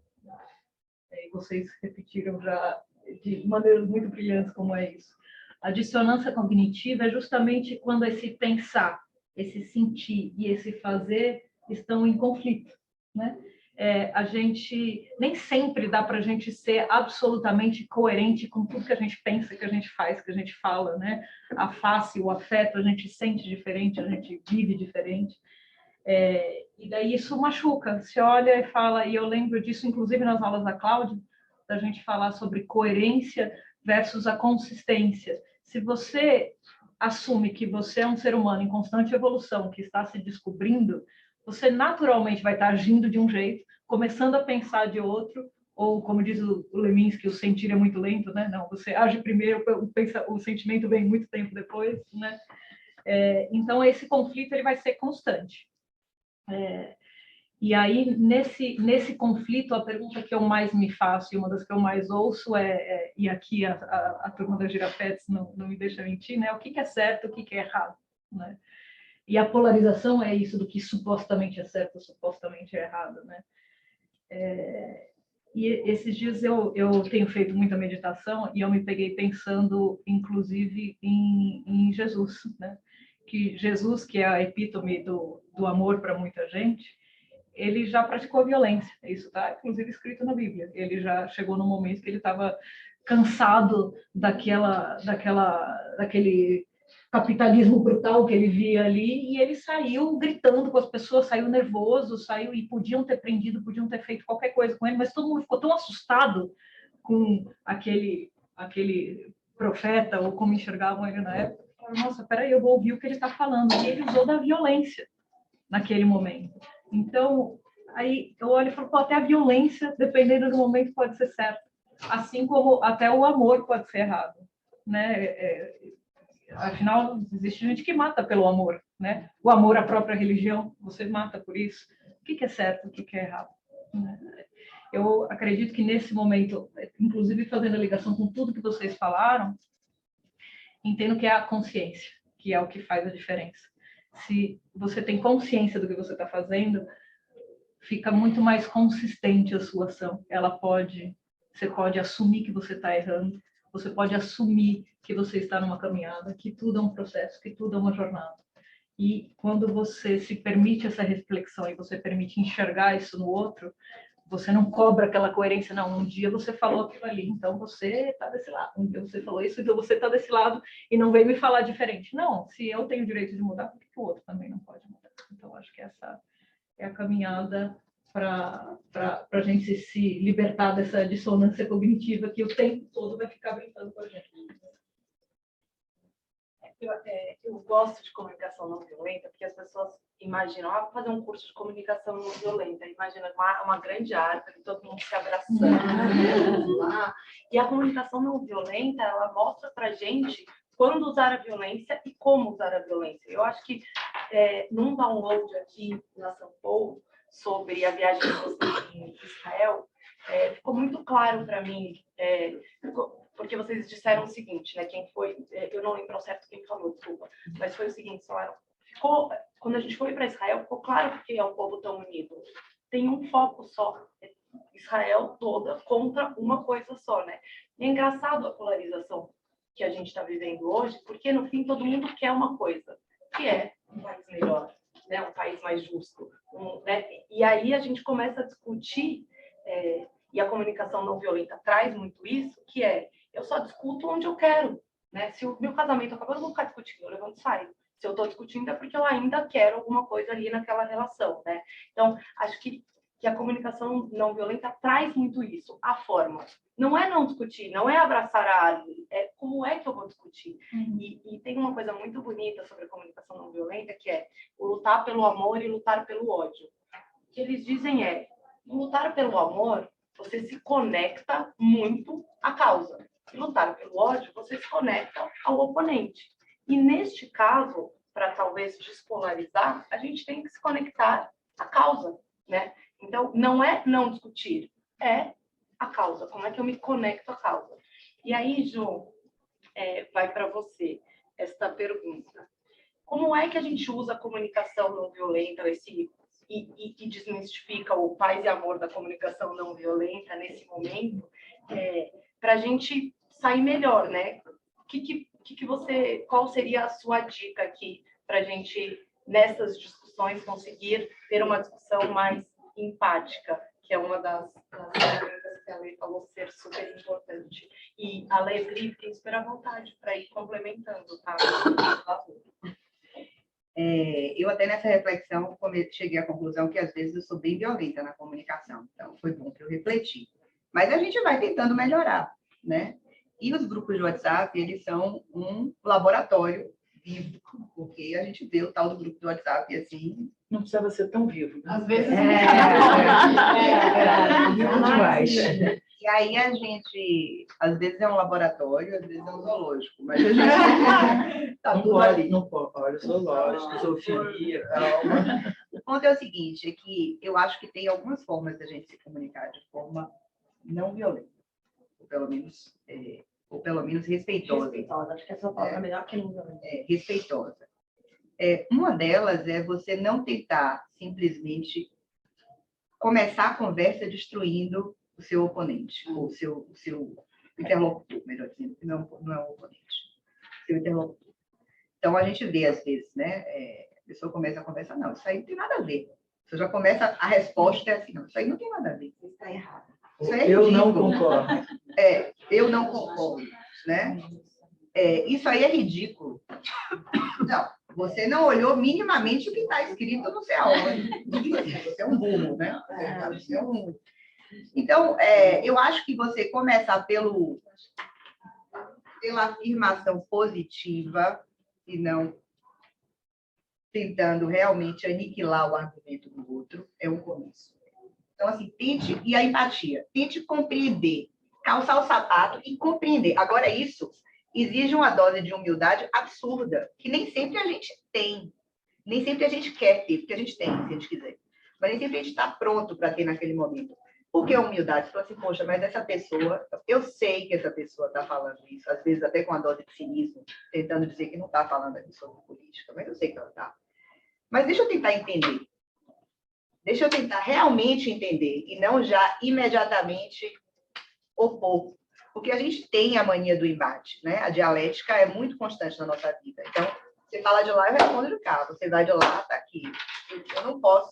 E vocês repetiram já de maneiras muito brilhantes como é isso. A dissonância cognitiva é justamente quando esse pensar, esse sentir e esse fazer estão em conflito, né? A gente nem sempre dá para a gente ser absolutamente coerente com tudo que a gente pensa, que a gente faz, que a gente fala, né? A face, o afeto, a gente sente diferente, a gente vive diferente. E daí isso machuca. Você olha e fala, e eu lembro disso, inclusive nas aulas da Cláudia, da gente falar sobre coerência versus a consistência. Se você assume que você é um ser humano em constante evolução, que está se descobrindo, você naturalmente vai estar agindo de um jeito, começando a pensar de outro, ou como diz o Leminski, o sentir é muito lento, né? Não, você age primeiro, o sentimento vem muito tempo depois, né? Então esse conflito ele vai ser constante. E aí nesse conflito a pergunta que eu mais me faço e uma das que eu mais ouço e aqui a turma da Girafetes não me deixa mentir, né? O que é certo, o que é errado, né? E a polarização é isso do que supostamente é certo, supostamente é errado, né? E esses dias eu tenho feito muita meditação e eu me peguei pensando, inclusive, em Jesus, né? Que Jesus, que é a epítome do amor para muita gente, ele já praticou violência. Isso está, inclusive, escrito na Bíblia. Ele já chegou num momento que ele estava cansado daquele capitalismo brutal que ele via ali, e ele saiu gritando com as pessoas, saiu nervoso, saiu e podiam ter prendido, podiam ter feito qualquer coisa com ele, mas todo mundo ficou tão assustado com aquele profeta, ou como enxergavam ele na época, falaram, nossa, peraí, eu vou ouvir o que ele está falando, e ele usou da violência naquele momento. Então, aí eu olho e falo, pô, até a violência, dependendo do momento, pode ser certa, assim como até o amor pode ser errado, né? Afinal, existe gente que mata pelo amor, né? O amor à própria religião, você mata por isso. O que é certo, o que é errado? Eu acredito que nesse momento, inclusive fazendo a ligação com tudo que vocês falaram, entendo que é a consciência, que é o que faz a diferença. Se você tem consciência do que você está fazendo, fica muito mais consistente a sua ação. Você pode assumir que você está errando, você pode assumir que você está numa caminhada, que tudo é um processo, que tudo é uma jornada. E quando você se permite essa reflexão e você permite enxergar isso no outro, você não cobra aquela coerência, não. Um dia você falou aquilo ali, então você está desse lado. Um dia você falou isso, então você está desse lado e não veio me falar diferente. Não, se eu tenho o direito de mudar, por que o outro também não pode mudar? Então, acho que essa é a caminhada para a gente se libertar dessa dissonância cognitiva que o tempo todo vai ficar brincando com a gente. Eu gosto de comunicação não violenta porque as pessoas imaginam, vou fazer um curso de comunicação não violenta, imagina uma grande árvore, todo mundo se abraçando lá. E a comunicação não violenta, ela mostra para a gente quando usar a violência e como usar a violência. Eu acho que num download aqui na São Paulo, sobre a viagem de vocês em Israel, ficou muito claro para mim, porque vocês disseram o seguinte, né? Quem foi, eu não lembro ao certo quem falou, desculpa, mas foi o seguinte, falaram, quando a gente foi para Israel, ficou claro porque é um povo tão unido. Tem um foco só, Israel toda contra uma coisa só, né? E é engraçado a polarização que a gente está vivendo hoje, porque no fim todo mundo quer uma coisa, que é um país melhor, né? Um país mais justo, né? E aí a gente começa a discutir, e a comunicação não violenta traz muito isso, que eu só discuto onde eu quero, né? Se o meu casamento acabou, eu não vou ficar discutindo, eu levanto e saio. Se eu estou discutindo é porque eu ainda quero alguma coisa ali naquela relação, né? Então, acho que a comunicação não violenta traz muito isso, a forma. Não é não discutir, não é abraçar a árvore, é como é que eu vou discutir. E tem uma coisa muito bonita sobre a comunicação não violenta, que é o lutar pelo amor e lutar pelo ódio. O que eles dizem lutar pelo amor, você se conecta muito à causa. E lutar pelo ódio, você se conecta ao oponente. E neste caso, para talvez despolarizar, a gente tem que se conectar à causa, né? Então, não é não discutir, é a causa. Como é que eu me conecto à causa? E aí, Ju, vai para você esta pergunta. Como é que a gente usa a comunicação não violenta e desmistifica o paz e amor da comunicação não violenta nesse momento, para a gente sair melhor, né? Qual seria a sua dica aqui para a gente, nessas discussões, conseguir ter uma discussão mais empática, que é uma das ferramentas que a Lei falou ser super importante. E a Lei fiquem super à vontade para ir complementando, tá? Eu até nessa reflexão cheguei à conclusão que às vezes eu sou bem violenta na comunicação, então foi bom para eu refletir. Mas a gente vai tentando melhorar, né? E os grupos de WhatsApp, eles são um laboratório vivo, porque a gente vê o tal do grupo do WhatsApp assim... Não precisava ser tão vivo. Às vezes... demais. E aí a gente, às vezes é um laboratório, às vezes é um zoológico, mas a gente tá tudo ali. Não pode, olha, zoológico, zoofilia, calma. O ponto é o seguinte, é que eu acho que tem algumas formas da gente se comunicar de forma não violenta, ou pelo menos respeitosa. Respeitosa, acho que essa palavra é melhor que não violenta. Respeitosa. Uma delas é você não tentar simplesmente começar a conversa destruindo o seu oponente, ou o seu interlocutor, melhor dizendo, que não é um oponente, seu interlocutor. Então, a gente vê, às vezes, né, a pessoa começa a conversar, não, isso aí não tem nada a ver. Você já começa, a resposta é assim, não, isso aí não tem nada a ver, isso está errado. Isso é eu ridículo. não concordo. Eu não concordo, né? Isso aí é ridículo. Não, você não olhou minimamente o que está escrito no seu aonde. Você é um burro, né? Você é um... Então, eu acho que você começar pela afirmação positiva e não tentando realmente aniquilar o argumento do outro é um começo. Então, assim, e a empatia, tente compreender, calçar o sapato e compreender. Agora, isso exige uma dose de humildade absurda, que nem sempre a gente tem, nem sempre a gente quer ter, porque a gente tem, se a gente quiser, mas nem sempre a gente está pronto para ter naquele momento. Por que a humildade? Você fala assim, poxa, mas essa pessoa, eu sei que essa pessoa está falando isso, às vezes até com uma dose de cinismo, tentando dizer que não está falando aqui sobre política, mas eu sei que ela está. Mas deixa eu tentar entender. Deixa eu tentar realmente entender, e não já imediatamente opor. Porque a gente tem a mania do embate, né? A dialética é muito constante na nossa vida. Então, você fala de lá, eu respondo de cá. Você vai de lá, está aqui. Eu não posso.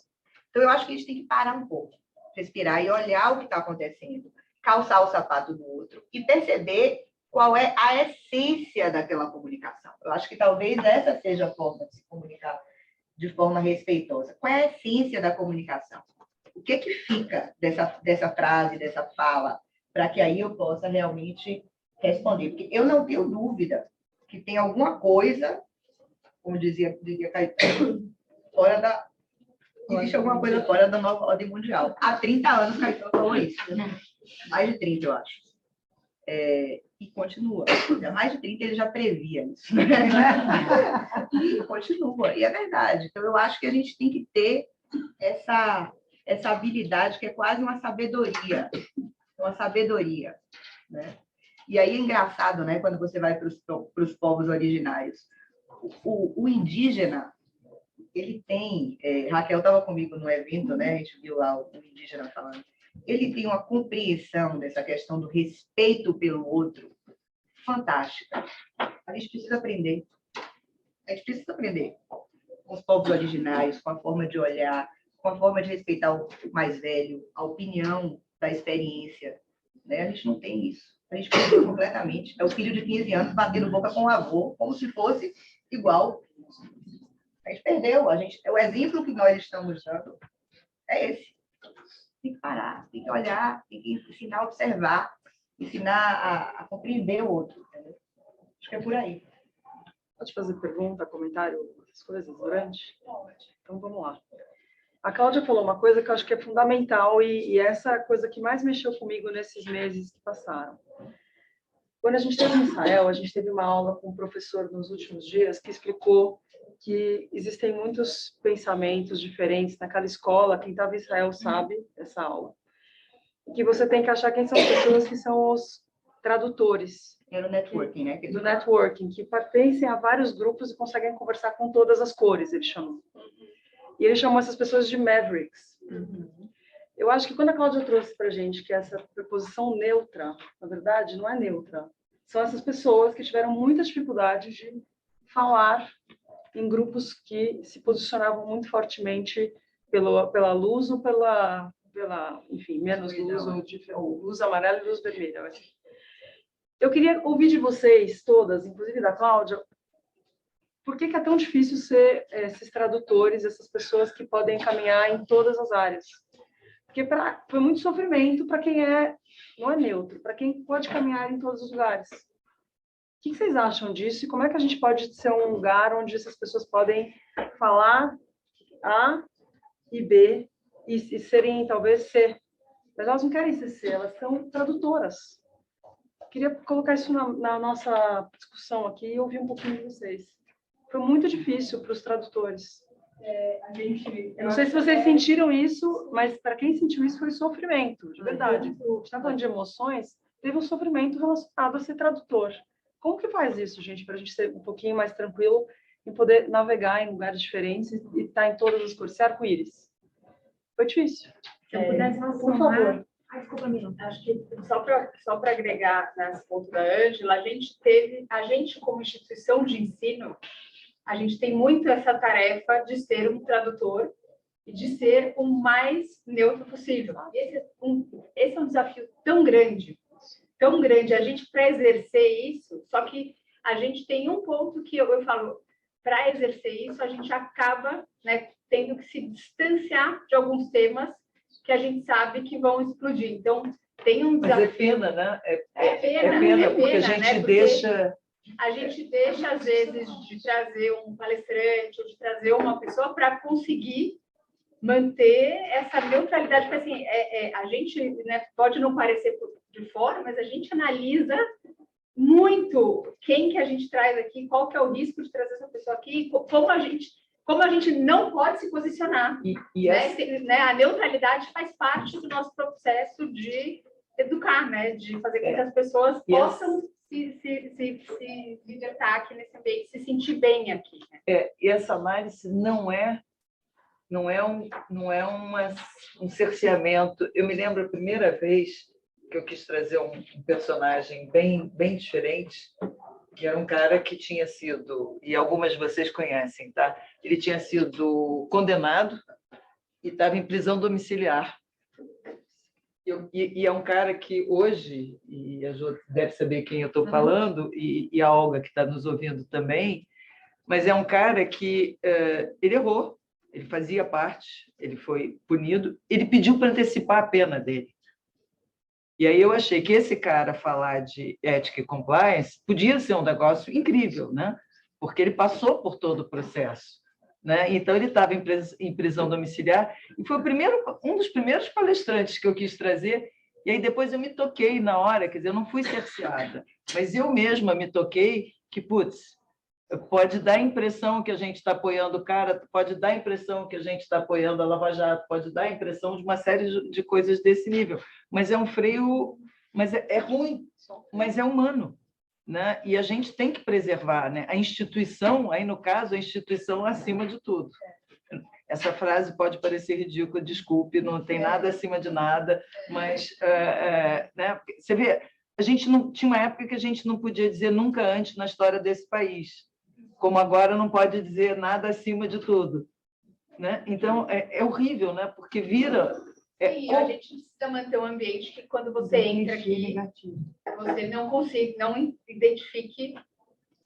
Então, eu acho que a gente tem que parar um pouco, respirar e olhar o que está acontecendo, calçar o sapato do outro e perceber qual é a essência daquela comunicação. Eu acho que talvez essa seja a forma de se comunicar de forma respeitosa. Qual é a essência da comunicação? O que fica dessa frase, dessa fala, para que aí eu possa realmente responder? Porque eu não tenho dúvida que tem alguma coisa, como dizia Caetano, existe alguma coisa fora da nova ordem mundial. Há 30 anos Caetano falou isso. Mais de 30, eu acho. E continua. Há mais de 30 ele já previa isso. E continua. E é verdade. Então, eu acho que a gente tem que ter essa habilidade que é quase uma sabedoria. Uma sabedoria. Né? E aí é engraçado, né, quando você vai para os povos originários. O indígena, ele tem... Raquel estava comigo no evento, né? A gente viu lá o indígena falando. Ele tem uma compreensão dessa questão do respeito pelo outro fantástica. A gente precisa aprender. A gente precisa aprender com os povos originários, com a forma de olhar, com a forma de respeitar o mais velho, a opinião da experiência. Né? A gente não tem isso. A gente perdeu completamente. É o filho de 15 anos batendo boca com o avô, como se fosse igual. A gente perdeu. O exemplo que nós estamos dando é esse. Tem que parar, tem que olhar, tem que ensinar a observar, ensinar a compreender o outro. Entendeu? Acho que é por aí. Pode fazer pergunta, comentário, essas coisas durante? Então, vamos lá. A Cláudia falou uma coisa que eu acho que é fundamental e essa coisa que mais mexeu comigo nesses meses que passaram. Quando a gente esteve em Israel, a gente teve uma aula com um professor nos últimos dias que explicou que existem muitos pensamentos diferentes naquela escola. Quem estava em Israel sabe essa aula. Que você tem que achar quem são as pessoas que são os tradutores. Era o networking, né? Do networking, que pertencem a vários grupos e conseguem conversar com todas as cores, ele chamou. E ele chamou essas pessoas de Mavericks. Eu acho que quando a Cláudia trouxe para a gente que essa preposição neutra, na verdade, não é neutra. São essas pessoas que tiveram muitas dificuldades de falar em grupos que se posicionavam muito fortemente pela luz ou pela enfim, menos luz, ou luz amarela e luz vermelha. Eu queria ouvir de vocês todas, inclusive da Cláudia, por que é tão difícil ser esses tradutores, essas pessoas que podem caminhar em todas as áreas? Porque foi muito sofrimento para quem não é neutro, para quem pode caminhar em todos os lugares. O que vocês acham disso? E como é que a gente pode ser um lugar onde essas pessoas podem falar A e B e serem, talvez, C? Mas elas não querem ser C, elas são tradutoras. Queria colocar isso na nossa discussão aqui e ouvir um pouquinho de vocês. Foi muito difícil para os tradutores. Eu não sei se vocês sentiram isso, mas para quem sentiu isso foi sofrimento, de verdade. A gente está falando de emoções, teve um sofrimento relacionado a ser tradutor. Como que faz isso, gente, para a gente ser um pouquinho mais tranquilo e poder navegar em lugares diferentes e estar em todas as cores? Ser arco-íris. Foi difícil. Se eu pudesse por favor. Desculpa, Mila. Acho que só para agregar nesse ponto da Ângela, a gente como instituição de ensino, a gente tem muito essa tarefa de ser um tradutor e de ser o mais neutro possível. Esse é um desafio tão grande, a gente para exercer isso, só que a gente tem um ponto que eu falo, para exercer isso, a gente acaba, né, tendo que se distanciar de alguns temas que a gente sabe que vão explodir. Então, tem um desafio. Mas é pena, né? É pena, porque a gente, né? Deixa... A gente deixa, às vezes, de trazer um palestrante ou de trazer uma pessoa para conseguir manter essa neutralidade. Porque, assim, a gente, né, pode não parecer de fora, mas a gente analisa muito quem que a gente traz aqui, qual que é o risco de trazer essa pessoa aqui, como a gente não pode se posicionar. Né? A neutralidade faz parte do nosso processo de educar, né? De fazer com que as pessoas possam se libertar aqui nesse ambiente, se sentir bem aqui. Né? E essa análise não é um cerceamento. Eu me lembro a primeira vez que eu quis trazer um personagem bem diferente, que era um cara que tinha sido, e algumas de vocês conhecem, tá? Ele tinha sido condenado e estava em prisão domiciliar. E é um cara que hoje, e a Jo deve saber quem eu estou falando, e a Olga, que está nos ouvindo também, mas é um cara que ele errou, ele fazia parte, ele foi punido, ele pediu para antecipar a pena dele. E aí eu achei que esse cara falar de ética e compliance podia ser um negócio incrível, né? Porque ele passou por todo o processo, né? Então, ele estava em prisão domiciliar e foi um dos primeiros palestrantes que eu quis trazer. E aí depois eu me toquei na hora, quer dizer, eu não fui cerceada, mas eu mesma me toquei que, putz, pode dar a impressão que a gente está apoiando o cara, pode dar a impressão que a gente está apoiando a Lava Jato, pode dar a impressão de uma série de coisas desse nível, mas é um freio, mas é ruim, mas é humano, né? E a gente tem que preservar, né? A instituição, aí no caso, a instituição acima de tudo. Essa frase pode parecer ridícula, desculpe, não tem nada acima de nada, mas né? Você vê, a gente não tinha uma época que a gente não podia dizer nunca antes na história desse país, como agora não pode dizer nada acima de tudo, né? Então é horrível, né? Porque vira. Sim, a gente precisa manter um ambiente que quando você entra aqui, você não identifique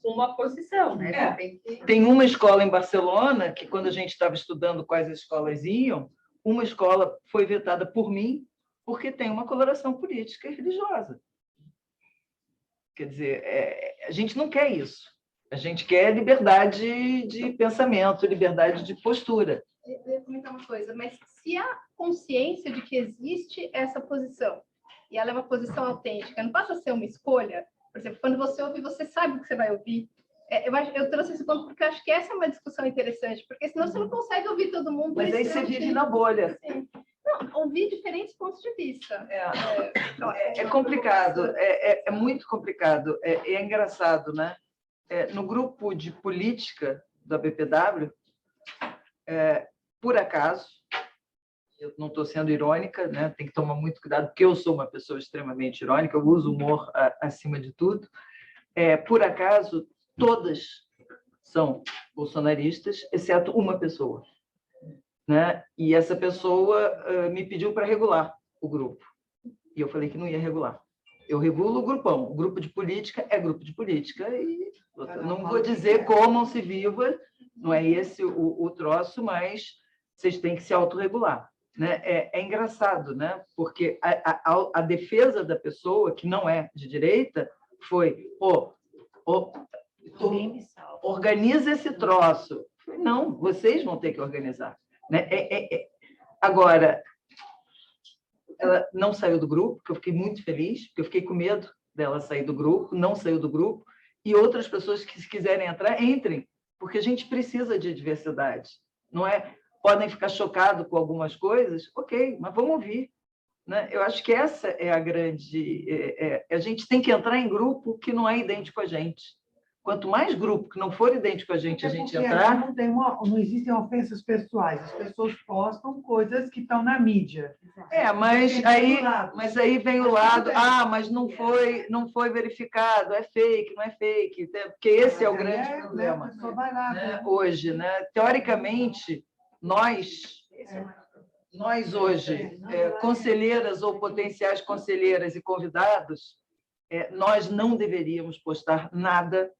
uma posição, né? Tem uma escola em Barcelona que, quando a gente estava estudando quais as escolas iam, uma escola foi vetada por mim porque tem uma coloração política e religiosa. Quer dizer, a gente não quer isso. A gente quer liberdade de pensamento, liberdade de postura. Eu ia comentar uma coisa, mas se há consciência de que existe essa posição, e ela é uma posição autêntica, não passa a ser uma escolha? Por exemplo, quando você ouve, você sabe o que você vai ouvir. Eu trouxe esse ponto porque eu acho que essa é uma discussão interessante, porque senão você não consegue ouvir todo mundo. Mas aí você vive na bolha. Não, ouvir diferentes pontos de vista. É complicado, é muito complicado. É engraçado, né? No grupo de política da BPW, por acaso, eu não estou sendo irônica, né? Tem que tomar muito cuidado, porque eu sou uma pessoa extremamente irônica, eu uso humor acima de tudo. Por acaso, todas são bolsonaristas, exceto uma pessoa, né? E essa pessoa me pediu para regular o grupo. E eu falei que não ia regular. Eu regulo o grupão. O grupo de política é grupo de política e não vou dizer como se viva, não é esse o troço, mas vocês têm que se autorregular, né? É engraçado, né? Porque a defesa da pessoa que não é de direita foi organiza esse troço. Não, vocês vão ter que organizar, né? Agora, ela não saiu do grupo, que eu fiquei muito feliz, porque eu fiquei com medo dela sair do grupo, não saiu do grupo, e outras pessoas que, se quiserem entrar, entrem, porque a gente precisa de diversidade, não é? Podem ficar chocados com algumas coisas, ok, mas vamos ouvir, né? Eu acho que essa é a grande... a gente tem que entrar em grupo que não é idêntico a gente. Quanto mais grupo que não for idêntico a gente entrar... Não existem ofensas pessoais. As pessoas postam coisas que estão na mídia. Mas aí vem o lado, mas não foi verificado, é fake, não é fake, porque esse é o grande problema. A pessoa vai lá, né? Hoje, né? Teoricamente, nós hoje, conselheiras ou potenciais conselheiras e convidados, nós não deveríamos postar nada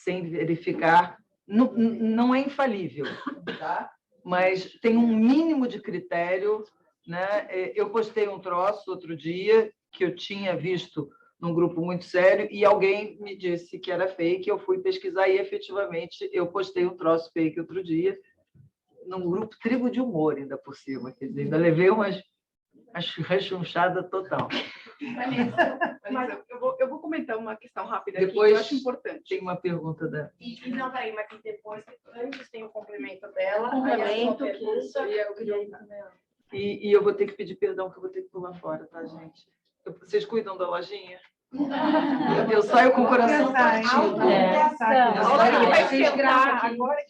sem verificar. Não é infalível, tá? Mas tem um mínimo de critério, né? Eu postei um troço outro dia que eu tinha visto num grupo muito sério e alguém me disse que era fake, eu fui pesquisar e, efetivamente, eu postei um troço fake outro dia, num grupo Tribo de Humor, ainda por cima. Quer dizer, ainda levei uma rechonchada total. Mas eu vou comentar uma questão rápida Depois, aqui, que eu acho importante. Tem uma pergunta da... Não, peraí, mas depois, antes tem o complemento dela. Complemento, aí a sua pergunta, E eu vou ter que pedir perdão, que eu vou ter que pular fora, tá, gente? Vocês cuidam da lojinha? Eu saio com o coração partido.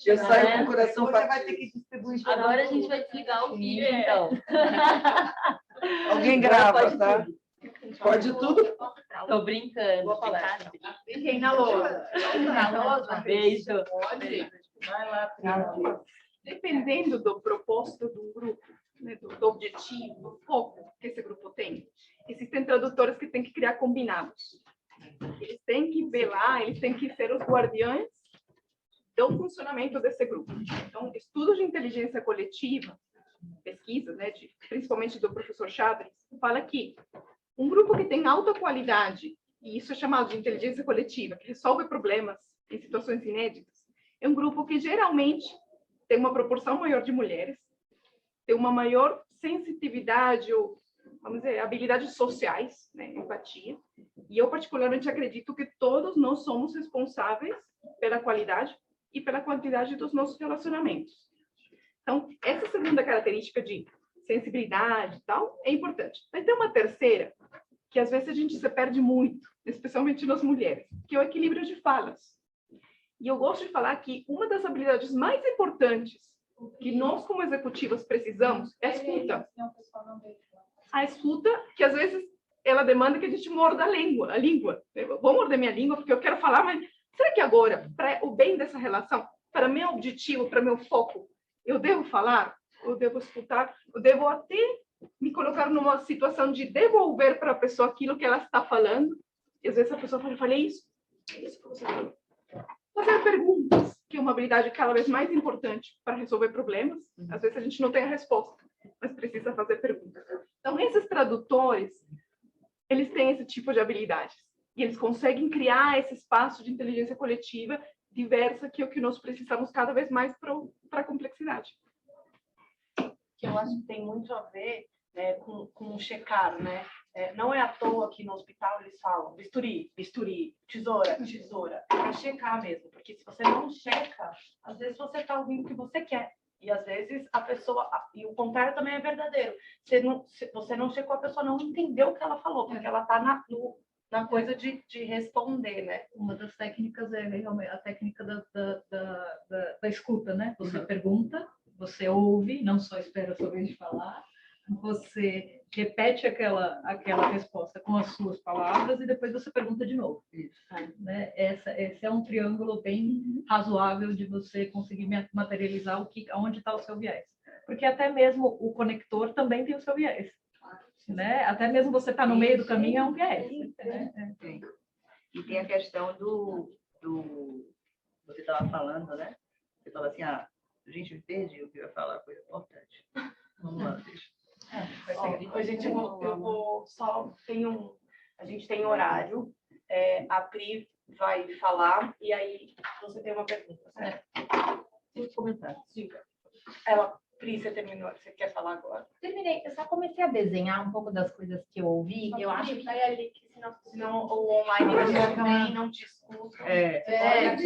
Eu saio com o coração partido. Agora a gente vai desligar o vídeo, então. Alguém grava, tá? Pode tudo. Tô brincando. Boa palestra. Fiquem na lousa. Beijo. Vai lá. Dependendo do propósito do grupo, né, do objetivo, do foco que esse grupo tem, existem tradutores que têm que criar combinados. Eles têm que velar, eles têm que ser os guardiões do funcionamento desse grupo. Então, estudos de inteligência coletiva, pesquisas, né, principalmente do professor Chabres, fala que um grupo que tem alta qualidade, e isso é chamado de inteligência coletiva, que resolve problemas em situações inéditas, é um grupo que geralmente tem uma proporção maior de mulheres, tem uma maior sensitividade ou, vamos dizer, habilidades sociais, né, empatia. E eu particularmente acredito que todos nós somos responsáveis pela qualidade e pela quantidade dos nossos relacionamentos. Então, essa segunda característica de sensibilidade e tal é importante. Mas tem uma terceira, que às vezes a gente se perde muito, especialmente nas mulheres, que é o equilíbrio de falas. E eu gosto de falar que uma das habilidades mais importantes que nós, como executivas, precisamos é a escuta. A escuta, que às vezes ela demanda que a gente morda a língua. Eu vou morder minha língua porque eu quero falar, mas será que agora, para o bem dessa relação, para meu objetivo, para meu foco, eu devo falar? Eu devo escutar? Eu devo até me colocar numa situação de devolver para a pessoa aquilo que ela está falando? E às vezes a pessoa fala, falei isso? É isso que você falou. Fazer perguntas, que é uma habilidade cada vez mais importante para resolver problemas. Às vezes a gente não tem a resposta, mas precisa fazer perguntas. Então, esses tradutores, eles têm esse tipo de habilidades. E eles conseguem criar esse espaço de inteligência coletiva diversa, que é o que nós precisamos cada vez mais para a complexidade. Que eu acho que tem muito a ver com checar, né? Não é à toa que no hospital eles falam bisturi, bisturi, tesoura, tesoura. É para checar mesmo, porque se você não checa, às vezes você está ouvindo o que você quer. E às vezes a pessoa, e o contrário também é verdadeiro. Você não checou, a pessoa não entendeu o que ela falou, porque ela está na coisa de responder, né? Uma das técnicas é realmente a técnica da escuta, né? Você pergunta, você ouve, não só espera a sua vez de falar, você repete aquela resposta com as suas palavras e depois você pergunta de novo. Isso. Né? Esse é um triângulo bem razoável de você conseguir materializar onde está o seu viés. Porque até mesmo o conector também tem o seu viés. Né? Até mesmo você está no meio do caminho é um viés. Né? E tem a questão do você estava falando, né? Você fala assim, gente, me perdi o que eu ia falar, coisa importante. Vamos lá, deixa. Ó, gente, eu vou só a gente tem horário, a Pri vai falar e aí você tem uma pergunta, certo? Tem comentário. Diga. Pri, você terminou? Você quer falar agora? Terminei. Eu só comecei a desenhar um pouco das coisas que eu ouvi. Eu acho que vai ali, senão o online também não te escuta. Vai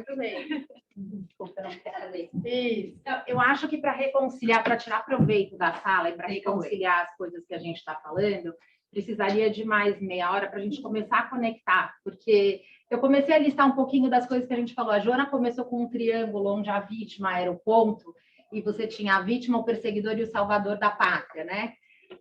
pro meio. Desculpa, eu não quero ler. Isso. Então, eu acho que para reconciliar, para tirar proveito da sala e para reconciliar as coisas que a gente está falando, precisaria de mais meia hora para a gente começar a conectar, porque eu comecei a listar um pouquinho das coisas que a gente falou. A Joana começou com um triângulo onde a vítima era o ponto, e você tinha a vítima, o perseguidor e o salvador da pátria, né?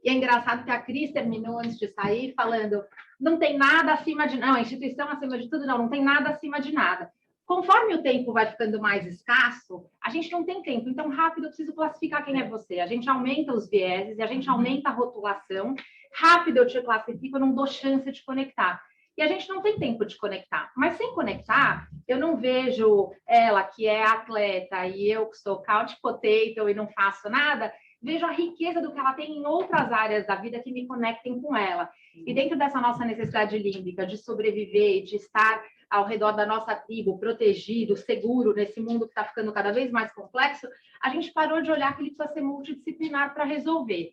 E é engraçado que a Cris terminou antes de sair falando, não tem nada acima de... Não, a instituição acima de tudo, não tem nada acima de nada. Conforme o tempo vai ficando mais escasso, a gente não tem tempo. Então, rápido, eu preciso classificar quem é você. A gente aumenta os vieses, a gente aumenta a rotulação. Rápido, eu te classifico, eu não dou chance de conectar. E a gente não tem tempo de conectar. Mas sem conectar, eu não vejo ela, que é atleta, e eu que sou couch potato e não faço nada, vejo a riqueza do que ela tem em outras áreas da vida que me conectem com ela. E dentro dessa nossa necessidade límbica de sobreviver, de estar ao redor da nossa tribo, protegido, seguro, nesse mundo que está ficando cada vez mais complexo, a gente parou de olhar que ele precisa ser multidisciplinar para resolver.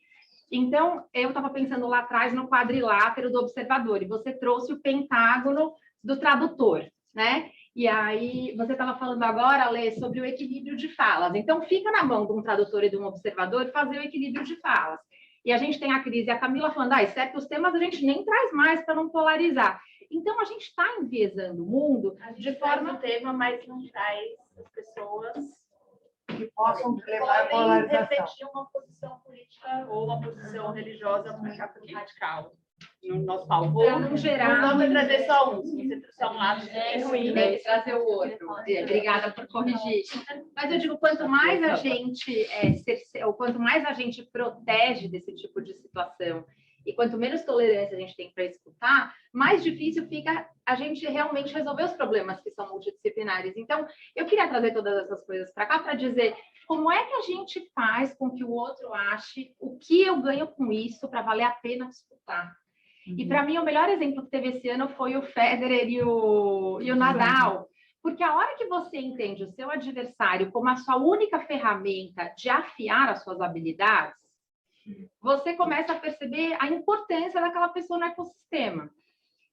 Então, eu estava pensando lá atrás no quadrilátero do observador, e você trouxe o pentágono do tradutor, né? E aí, você estava falando agora, Lê, sobre o equilíbrio de falas. Então, fica na mão de um tradutor e de um observador fazer o equilíbrio de falas. E a gente tem a Cris e a Camila falando, certos temas a gente nem traz mais para não polarizar. Então, a gente está enviesando o mundo de forma... o tema, mas não traz as pessoas... que possam levar a polarização. Refletir uma posição política ou uma posição religiosa muito radical no nosso palco. Para não gerar... Não vai trazer só um, se você trouxer um lado, é ruim. Deve trazer o outro. Obrigada por corrigir. Mas eu digo, quanto mais a gente quanto mais a gente protege desse tipo de situação e quanto menos tolerância a gente tem para escutar, mais difícil fica a gente realmente resolver os problemas que são multidisciplinares. Então, eu queria trazer todas essas coisas para cá para dizer como é que a gente faz com que o outro ache o que eu ganho com isso para valer a pena escutar. E para mim, o melhor exemplo que teve esse ano foi o Federer e o Nadal. Porque a hora que você entende o seu adversário como a sua única ferramenta de afiar as suas habilidades, você começa a perceber a importância daquela pessoa no ecossistema.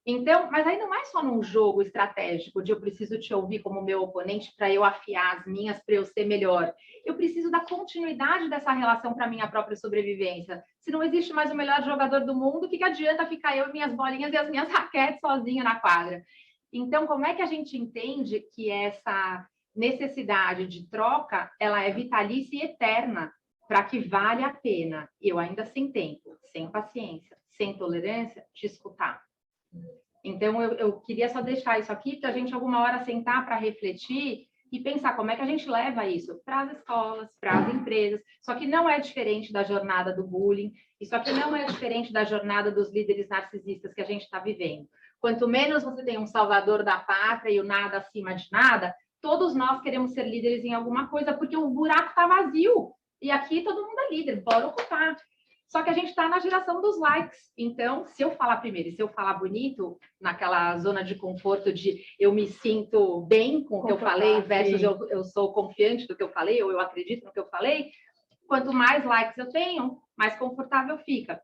Então, mas aí não é só num jogo estratégico de eu preciso te ouvir como meu oponente para eu afiar as minhas, para eu ser melhor. Eu preciso da continuidade dessa relação para minha própria sobrevivência. Se não existe mais o melhor jogador do mundo, o que adianta ficar eu e minhas bolinhas e as minhas raquetes sozinha na quadra? Então, como é que a gente entende que essa necessidade de troca, ela é vitalícia e eterna, para que vale a pena, eu ainda sem tempo, sem paciência, sem tolerância, te escutar. Então, eu queria só deixar isso aqui, para a gente alguma hora sentar para refletir e pensar como é que a gente leva isso para as escolas, para as empresas. Só que não é diferente da jornada do bullying, isso aqui não é diferente da jornada dos líderes narcisistas que a gente está vivendo. Quanto menos você tem um salvador da pátria e o nada acima de nada, todos nós queremos ser líderes em alguma coisa, porque o buraco está vazio. E aqui todo mundo é líder, bora ocupar. Só que a gente está na geração dos likes. Então, se eu falar primeiro e se eu falar bonito, naquela zona de conforto de eu me sinto bem com o que eu falei versus eu sou confiante do que eu falei, ou eu acredito no que eu falei, quanto mais likes eu tenho, mais confortável fica.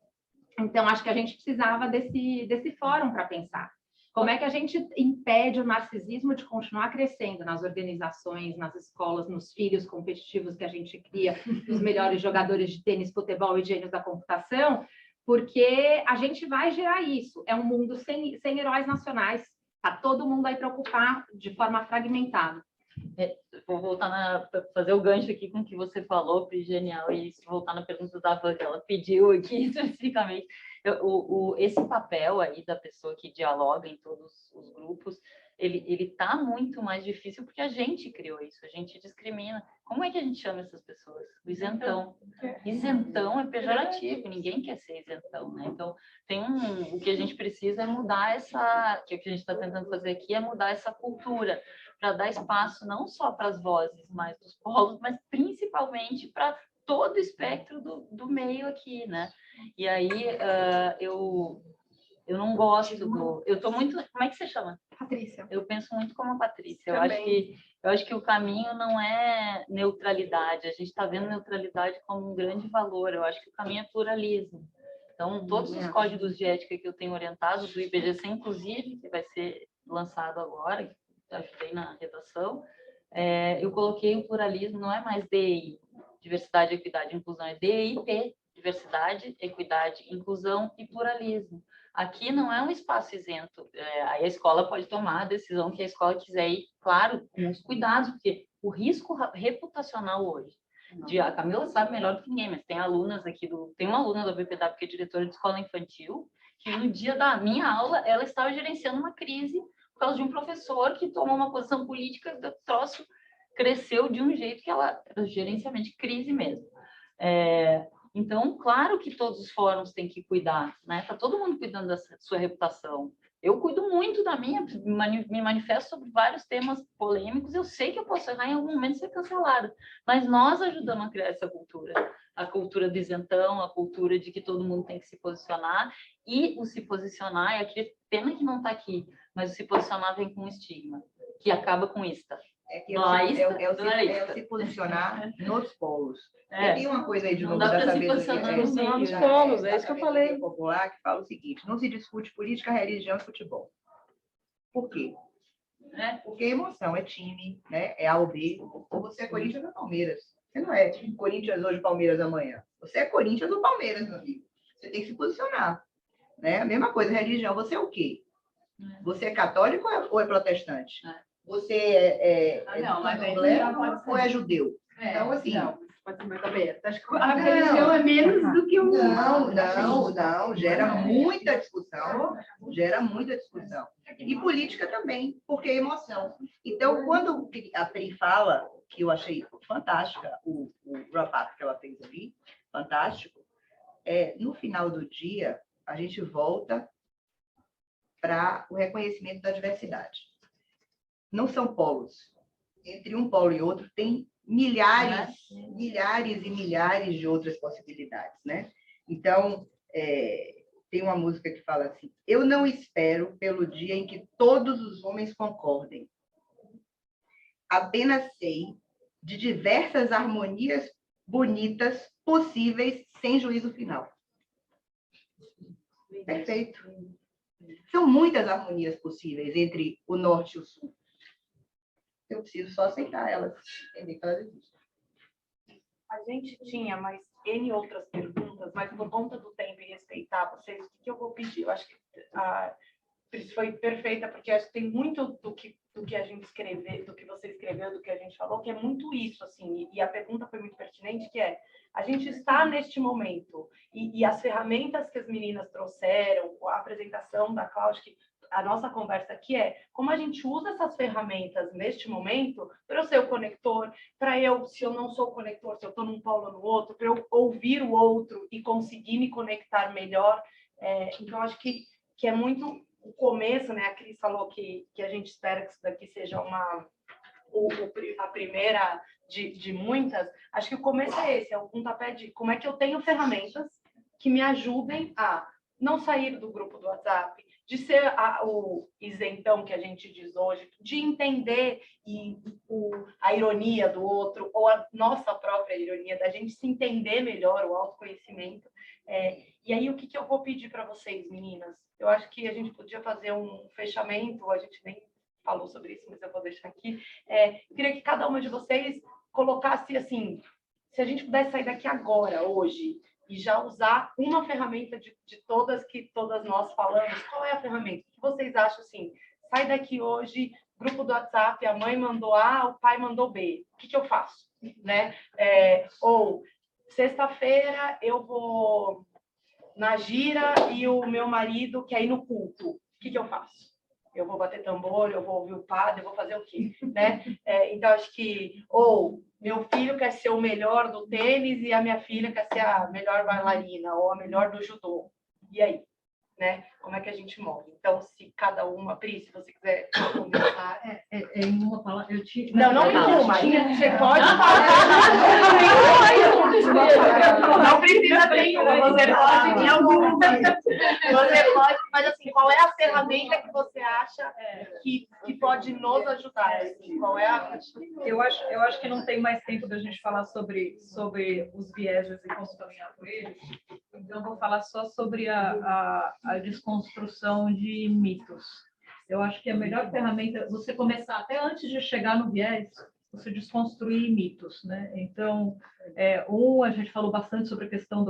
Então, acho que a gente precisava desse fórum para pensar. Como é que a gente impede o narcisismo de continuar crescendo nas organizações, nas escolas, nos filhos competitivos que a gente cria, os melhores jogadores de tênis, futebol e gênios da computação, porque a gente vai gerar isso. É um mundo sem heróis nacionais. Está todo mundo aí para ocupar de forma fragmentada. Vou voltar fazer o gancho aqui com o que você falou, Pri, genial, e voltar na pergunta da Van, que ela pediu aqui especificamente. Esse papel aí da pessoa que dialoga em todos os grupos, ele tá muito mais difícil porque a gente criou isso, a gente discrimina. Como é que a gente chama essas pessoas? O isentão. Isentão é pejorativo, ninguém quer ser isentão, né? Então, o que a gente precisa é mudar que o que a gente está tentando fazer aqui é mudar essa cultura, para dar espaço não só para as vozes mais dos polos, mas principalmente para todo o espectro do meio aqui, né? E aí, eu não gosto eu tô muito... Como é que você chama? Patrícia. Eu penso muito como a Patrícia. Eu Também. acho que o caminho não é neutralidade. A gente está vendo neutralidade como um grande valor. Eu acho que o caminho é pluralismo. Então, todos os códigos de ética que eu tenho orientado, do IBGC, inclusive, que vai ser lançado agora, que ajudei na redação, eu coloquei o pluralismo, não é mais DEI, diversidade, equidade e inclusão, é DEIP, diversidade, equidade, inclusão e pluralismo. Aqui não é um espaço isento. Aí a escola pode tomar a decisão que a escola quiser ir, claro, com os cuidados, porque o risco reputacional hoje, a Camila sabe melhor do que ninguém, mas tem alunas aqui, tem uma aluna da BPW que é diretora de escola infantil, que no dia da minha aula, ela estava gerenciando uma crise por causa de um professor que tomou uma posição política, o troço cresceu de um jeito que era gerenciamento de crise mesmo. Então, claro que todos os fóruns têm que cuidar, né? Tá todo mundo cuidando da sua reputação. Eu cuido muito da minha, me manifesto sobre vários temas polêmicos, eu sei que eu posso errar em algum momento e ser cancelada, mas nós ajudamos a criar essa cultura, a cultura do isentão, a cultura de que todo mundo tem que se posicionar, e o se posicionar, pena que não está aqui, mas o se posicionar vem com um estigma, que acaba com ista. É o se posicionar nos polos. Tem uma coisa aí de novo da sabedoria nos polos, é isso que eu falei. Popular, que fala o seguinte: não se discute política, religião e futebol. Por quê? Porque emoção é time, né? É A ou B. Ou você é Corinthians ou Palmeiras. Você não é Corinthians hoje, Palmeiras amanhã. Você é Corinthians ou Palmeiras, meu amigo. Você tem que se posicionar. Né? A mesma coisa, religião. Você é o quê? Você é católico ou é protestante? Você é ou é judeu? Então, assim... Pode ser muito aberto. Acho que a religião é menos do que o... Não. Gera muita discussão. E política também, porque é emoção. Então, quando a Pri fala, que eu achei fantástica, o wrap-up que ela fez ali, fantástico, no final do dia, a gente volta para o reconhecimento da diversidade. Não são polos. Entre um polo e outro tem milhares e milhares de outras possibilidades, né? Então, tem uma música que fala assim: eu não espero pelo dia em que todos os homens concordem. Apenas sei de diversas harmonias bonitas possíveis sem juízo final. Perfeito. São muitas harmonias possíveis entre o norte e o sul. Eu preciso só aceitar elas, entender que elas existem. A gente tinha mais N outras perguntas, mas por conta do tempo e respeitar vocês, o que eu vou pedir? Eu acho que a Cris foi perfeita, porque acho que tem muito do que a gente escreveu, do que você escreveu, do que a gente falou, que é muito isso, assim, e a pergunta foi muito pertinente, que a gente está neste momento, e as ferramentas que as meninas trouxeram, a apresentação da Cláudia, que a nossa conversa aqui como a gente usa essas ferramentas neste momento para eu ser o conector, para eu, se eu não sou o conector, se eu estou num polo ou no outro, para eu ouvir o outro e conseguir me conectar melhor. Então, acho que é muito o começo, né? A Cris falou que a gente espera que isso daqui seja a primeira de muitas. Acho que o começo é esse, é um pontapé de como é que eu tenho ferramentas que me ajudem a não sair do grupo do WhatsApp, de ser o isentão que a gente diz hoje, de entender a ironia do outro, ou a nossa própria ironia, da gente se entender melhor, o autoconhecimento. E aí, o que eu vou pedir para vocês, meninas? Eu acho que a gente podia fazer um fechamento, a gente nem falou sobre isso, mas eu vou deixar aqui. Eu queria que cada uma de vocês colocasse, assim, se a gente pudesse sair daqui agora, hoje, e já usar uma ferramenta de todas que todas nós falamos, qual é a ferramenta? O que vocês acham, assim, sai daqui hoje, grupo do WhatsApp, a mãe mandou A, o pai mandou B. O que eu faço? Né? Ou, sexta-feira eu vou na gira e o meu marido quer ir no culto. O que eu faço? Eu vou bater tambor, eu vou ouvir o padre, eu vou fazer o quê? Né? Então, acho que... Ou meu filho quer ser o melhor do tênis e a minha filha quer ser a melhor bailarina ou a melhor do judô. E aí? Né? Como é que a gente move? Então, se cada uma... Pri, se você quiser começar... Em uma palavra... Não em uma. Você pode falar. Não precisa ter em uma. Você pode em alguma. Você pode... Mas, assim, qual é a ferramenta que você acha que pode nos ajudar? Assim? Qual é a... Eu acho que não tem mais tempo da gente falar sobre os vieses e como caminhar por eles. Então, eu vou falar só sobre a desconstrução de mitos. Eu acho que a melhor ferramenta é você começar, até antes de chegar no viés, você desconstruir mitos, né? Então, a gente falou bastante sobre a questão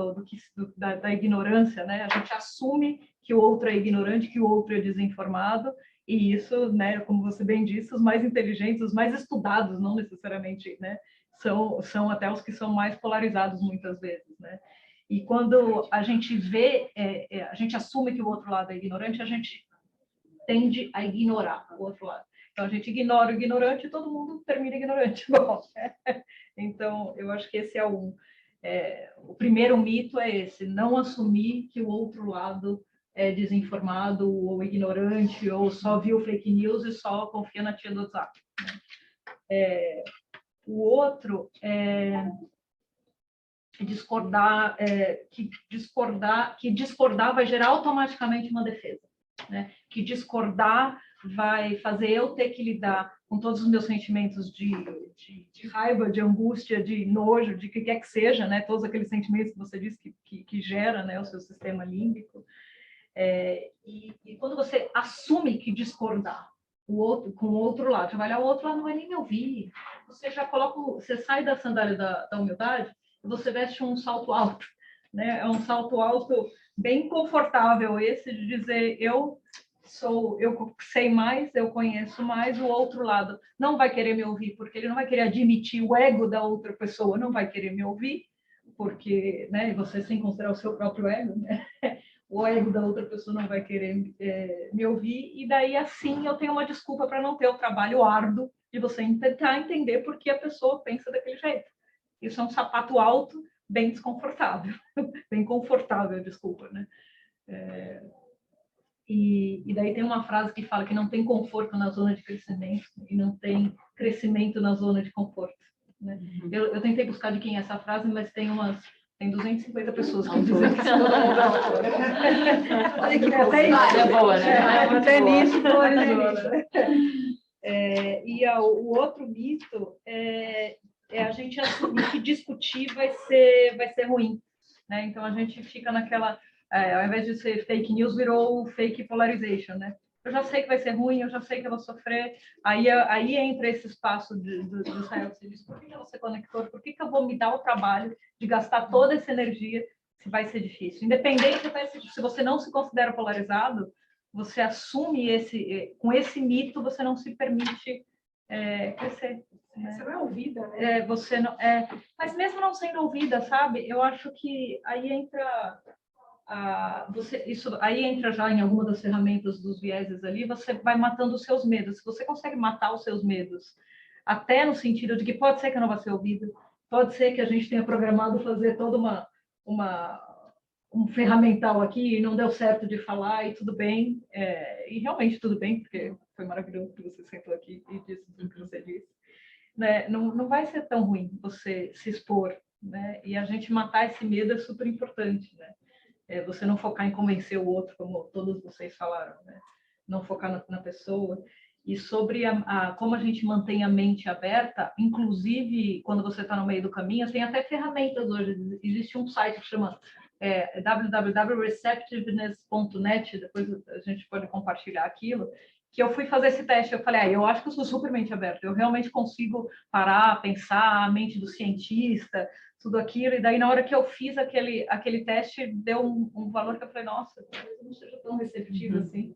da ignorância, né? A gente assume que o outro é ignorante, que o outro é desinformado, e isso, né, como você bem disse, os mais inteligentes, os mais estudados, não necessariamente, né, são até os que são mais polarizados muitas vezes, né? E quando a gente vê, a gente assume que o outro lado é ignorante, a gente tende a ignorar o outro lado. Então, a gente ignora o ignorante e todo mundo termina ignorante. Bom, então, eu acho que esse é o primeiro mito é esse, não assumir que o outro lado é desinformado ou ignorante ou só viu fake news e só confia na tia do WhatsApp. O outro é discordar, que discordar vai gerar automaticamente uma defesa, né? Que discordar vai fazer eu ter que lidar com todos os meus sentimentos de raiva, de angústia, de nojo, de que quer que seja, né? Todos aqueles sentimentos que você disse que gera, né, o seu sistema límbico. E quando você assume que discordar com o outro lado, você vai olhar o outro lado, não vai nem me ouvir, você já você sai da sandália da humildade, você veste um salto alto, né? É um salto alto bem confortável esse de dizer eu sei mais, eu conheço mais, o outro lado não vai querer me ouvir porque ele não vai querer admitir o ego da outra pessoa, não vai querer me ouvir porque, né? Você sem considerar o seu próprio ego, né? O ego da outra pessoa não vai querer me ouvir e daí assim eu tenho uma desculpa para não ter o trabalho árduo de você tentar entender por que a pessoa pensa daquele jeito. Isso é um sapato alto, bem desconfortável, bem confortável, desculpa, né? E daí tem uma frase que fala que não tem conforto na zona de crescimento e não tem crescimento na zona de conforto, né? Eu tentei buscar de quem é essa frase, mas tem 250 pessoas que dizem que todo mundo até isso é boa, né? Até nisso polarizou, né? O outro mito é a gente assumir que discutir vai ser ruim, né? Então a gente fica naquela, ao invés de ser fake news, virou fake polarization, né? Eu já sei que vai ser ruim, eu já sei que eu vou sofrer. Aí entra esse espaço do Israel, você diz, por que eu vou ser conector? Por que eu vou me dar o trabalho de gastar toda essa energia se vai ser difícil? Independente se você não se considera polarizado, você assume com esse mito, você não se permite crescer. Né? Você não é ouvida, né? Você não, mas mesmo não sendo ouvida, sabe? Eu acho que aí entra... isso aí entra já em alguma das ferramentas dos vieses ali, você vai matando os seus medos. Se você consegue matar os seus medos, até no sentido de que pode ser que eu não vá ser ouvido, pode ser que a gente tenha programado fazer toda um ferramental aqui e não deu certo de falar e tudo bem, e realmente tudo bem, porque foi maravilhoso que você sentou aqui e disse tudo que você disse, né? Não vai ser tão ruim você se expor, né? E a gente matar esse medo é super importante, né? Você não focar em convencer o outro, como todos vocês falaram, né? Não focar na pessoa. E sobre como a gente mantém a mente aberta, inclusive quando você está no meio do caminho, tem até ferramentas hoje. Existe um site que chama www.receptiveness.net, depois a gente pode compartilhar aquilo, que eu fui fazer esse teste. Eu falei, eu acho que eu sou super mente aberta, eu realmente consigo parar, pensar, a mente do cientista, tudo aquilo, e daí na hora que eu fiz aquele teste, deu um valor que eu falei, nossa, talvez eu não seja tão receptiva assim.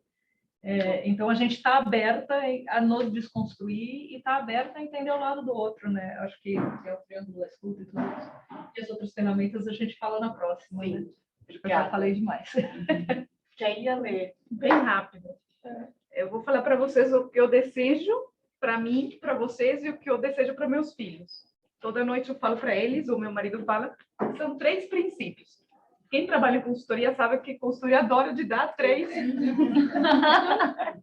Então, a gente está aberta a nos desconstruir e está aberta a entender o lado do outro, né? Acho que é o triângulo da escuta e tudo isso. E as outras ferramentas a gente fala na próxima, né? Eu já falei demais. Quer ler bem rápido. Eu vou falar para vocês o que eu desejo para mim, para vocês e o que eu desejo para meus filhos. Toda noite eu falo para eles, o meu marido fala, são 3 princípios. Quem trabalha em consultoria sabe que consultoria adora de dar 3.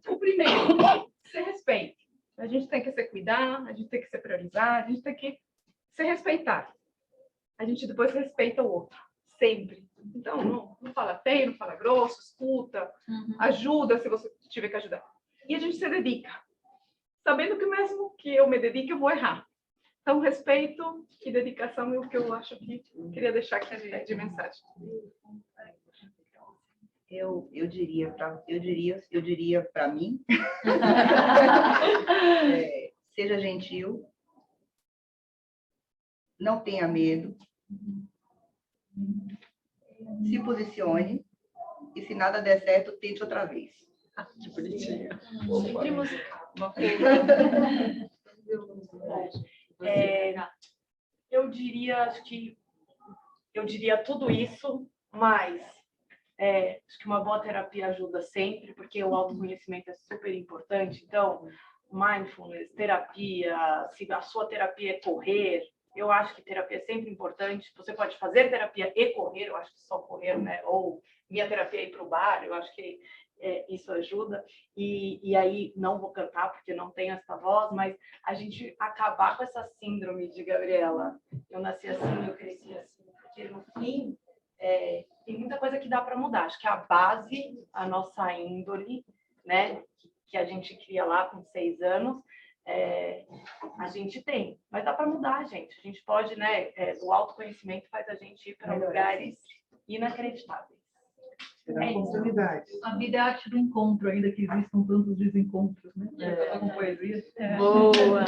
O primeiro, se respeite. A gente tem que se cuidar, a gente tem que se priorizar, a gente tem que se respeitar. A gente depois respeita o outro, sempre. Então, não fala feio, não fala grosso, escuta, ajuda se você tiver que ajudar. E a gente se dedica, sabendo que mesmo que eu me dedique, eu vou errar. Então, respeito e dedicação é o que eu acho que queria deixar aqui de mensagem. Eu diria para mim, seja gentil, não tenha medo, se posicione e se nada der certo, tente outra vez. Que bonitinho. Sempre musical. Eu diria tudo isso, mas acho que uma boa terapia ajuda sempre, porque o autoconhecimento é super importante. Então, mindfulness, terapia, se a sua terapia é correr, eu acho que terapia é sempre importante. Você pode fazer terapia e correr, eu acho que só correr, né? Ou minha terapia é ir para o bar, eu acho que isso ajuda. E aí, não vou cantar, porque não tenho essa voz, mas a gente acabar com essa síndrome de Gabriela. Eu nasci assim, eu cresci assim, porque no fim, tem muita coisa que dá para mudar. Acho que a base, a nossa índole, né? Que a gente cria lá com 6 anos, a gente tem, mas dá para mudar, gente. A gente pode, né? O autoconhecimento faz a gente ir para lugares inacreditáveis. Oportunidade. A vida é a arte do encontro, ainda que existam tantos desencontros, né? Com poesia. Boa!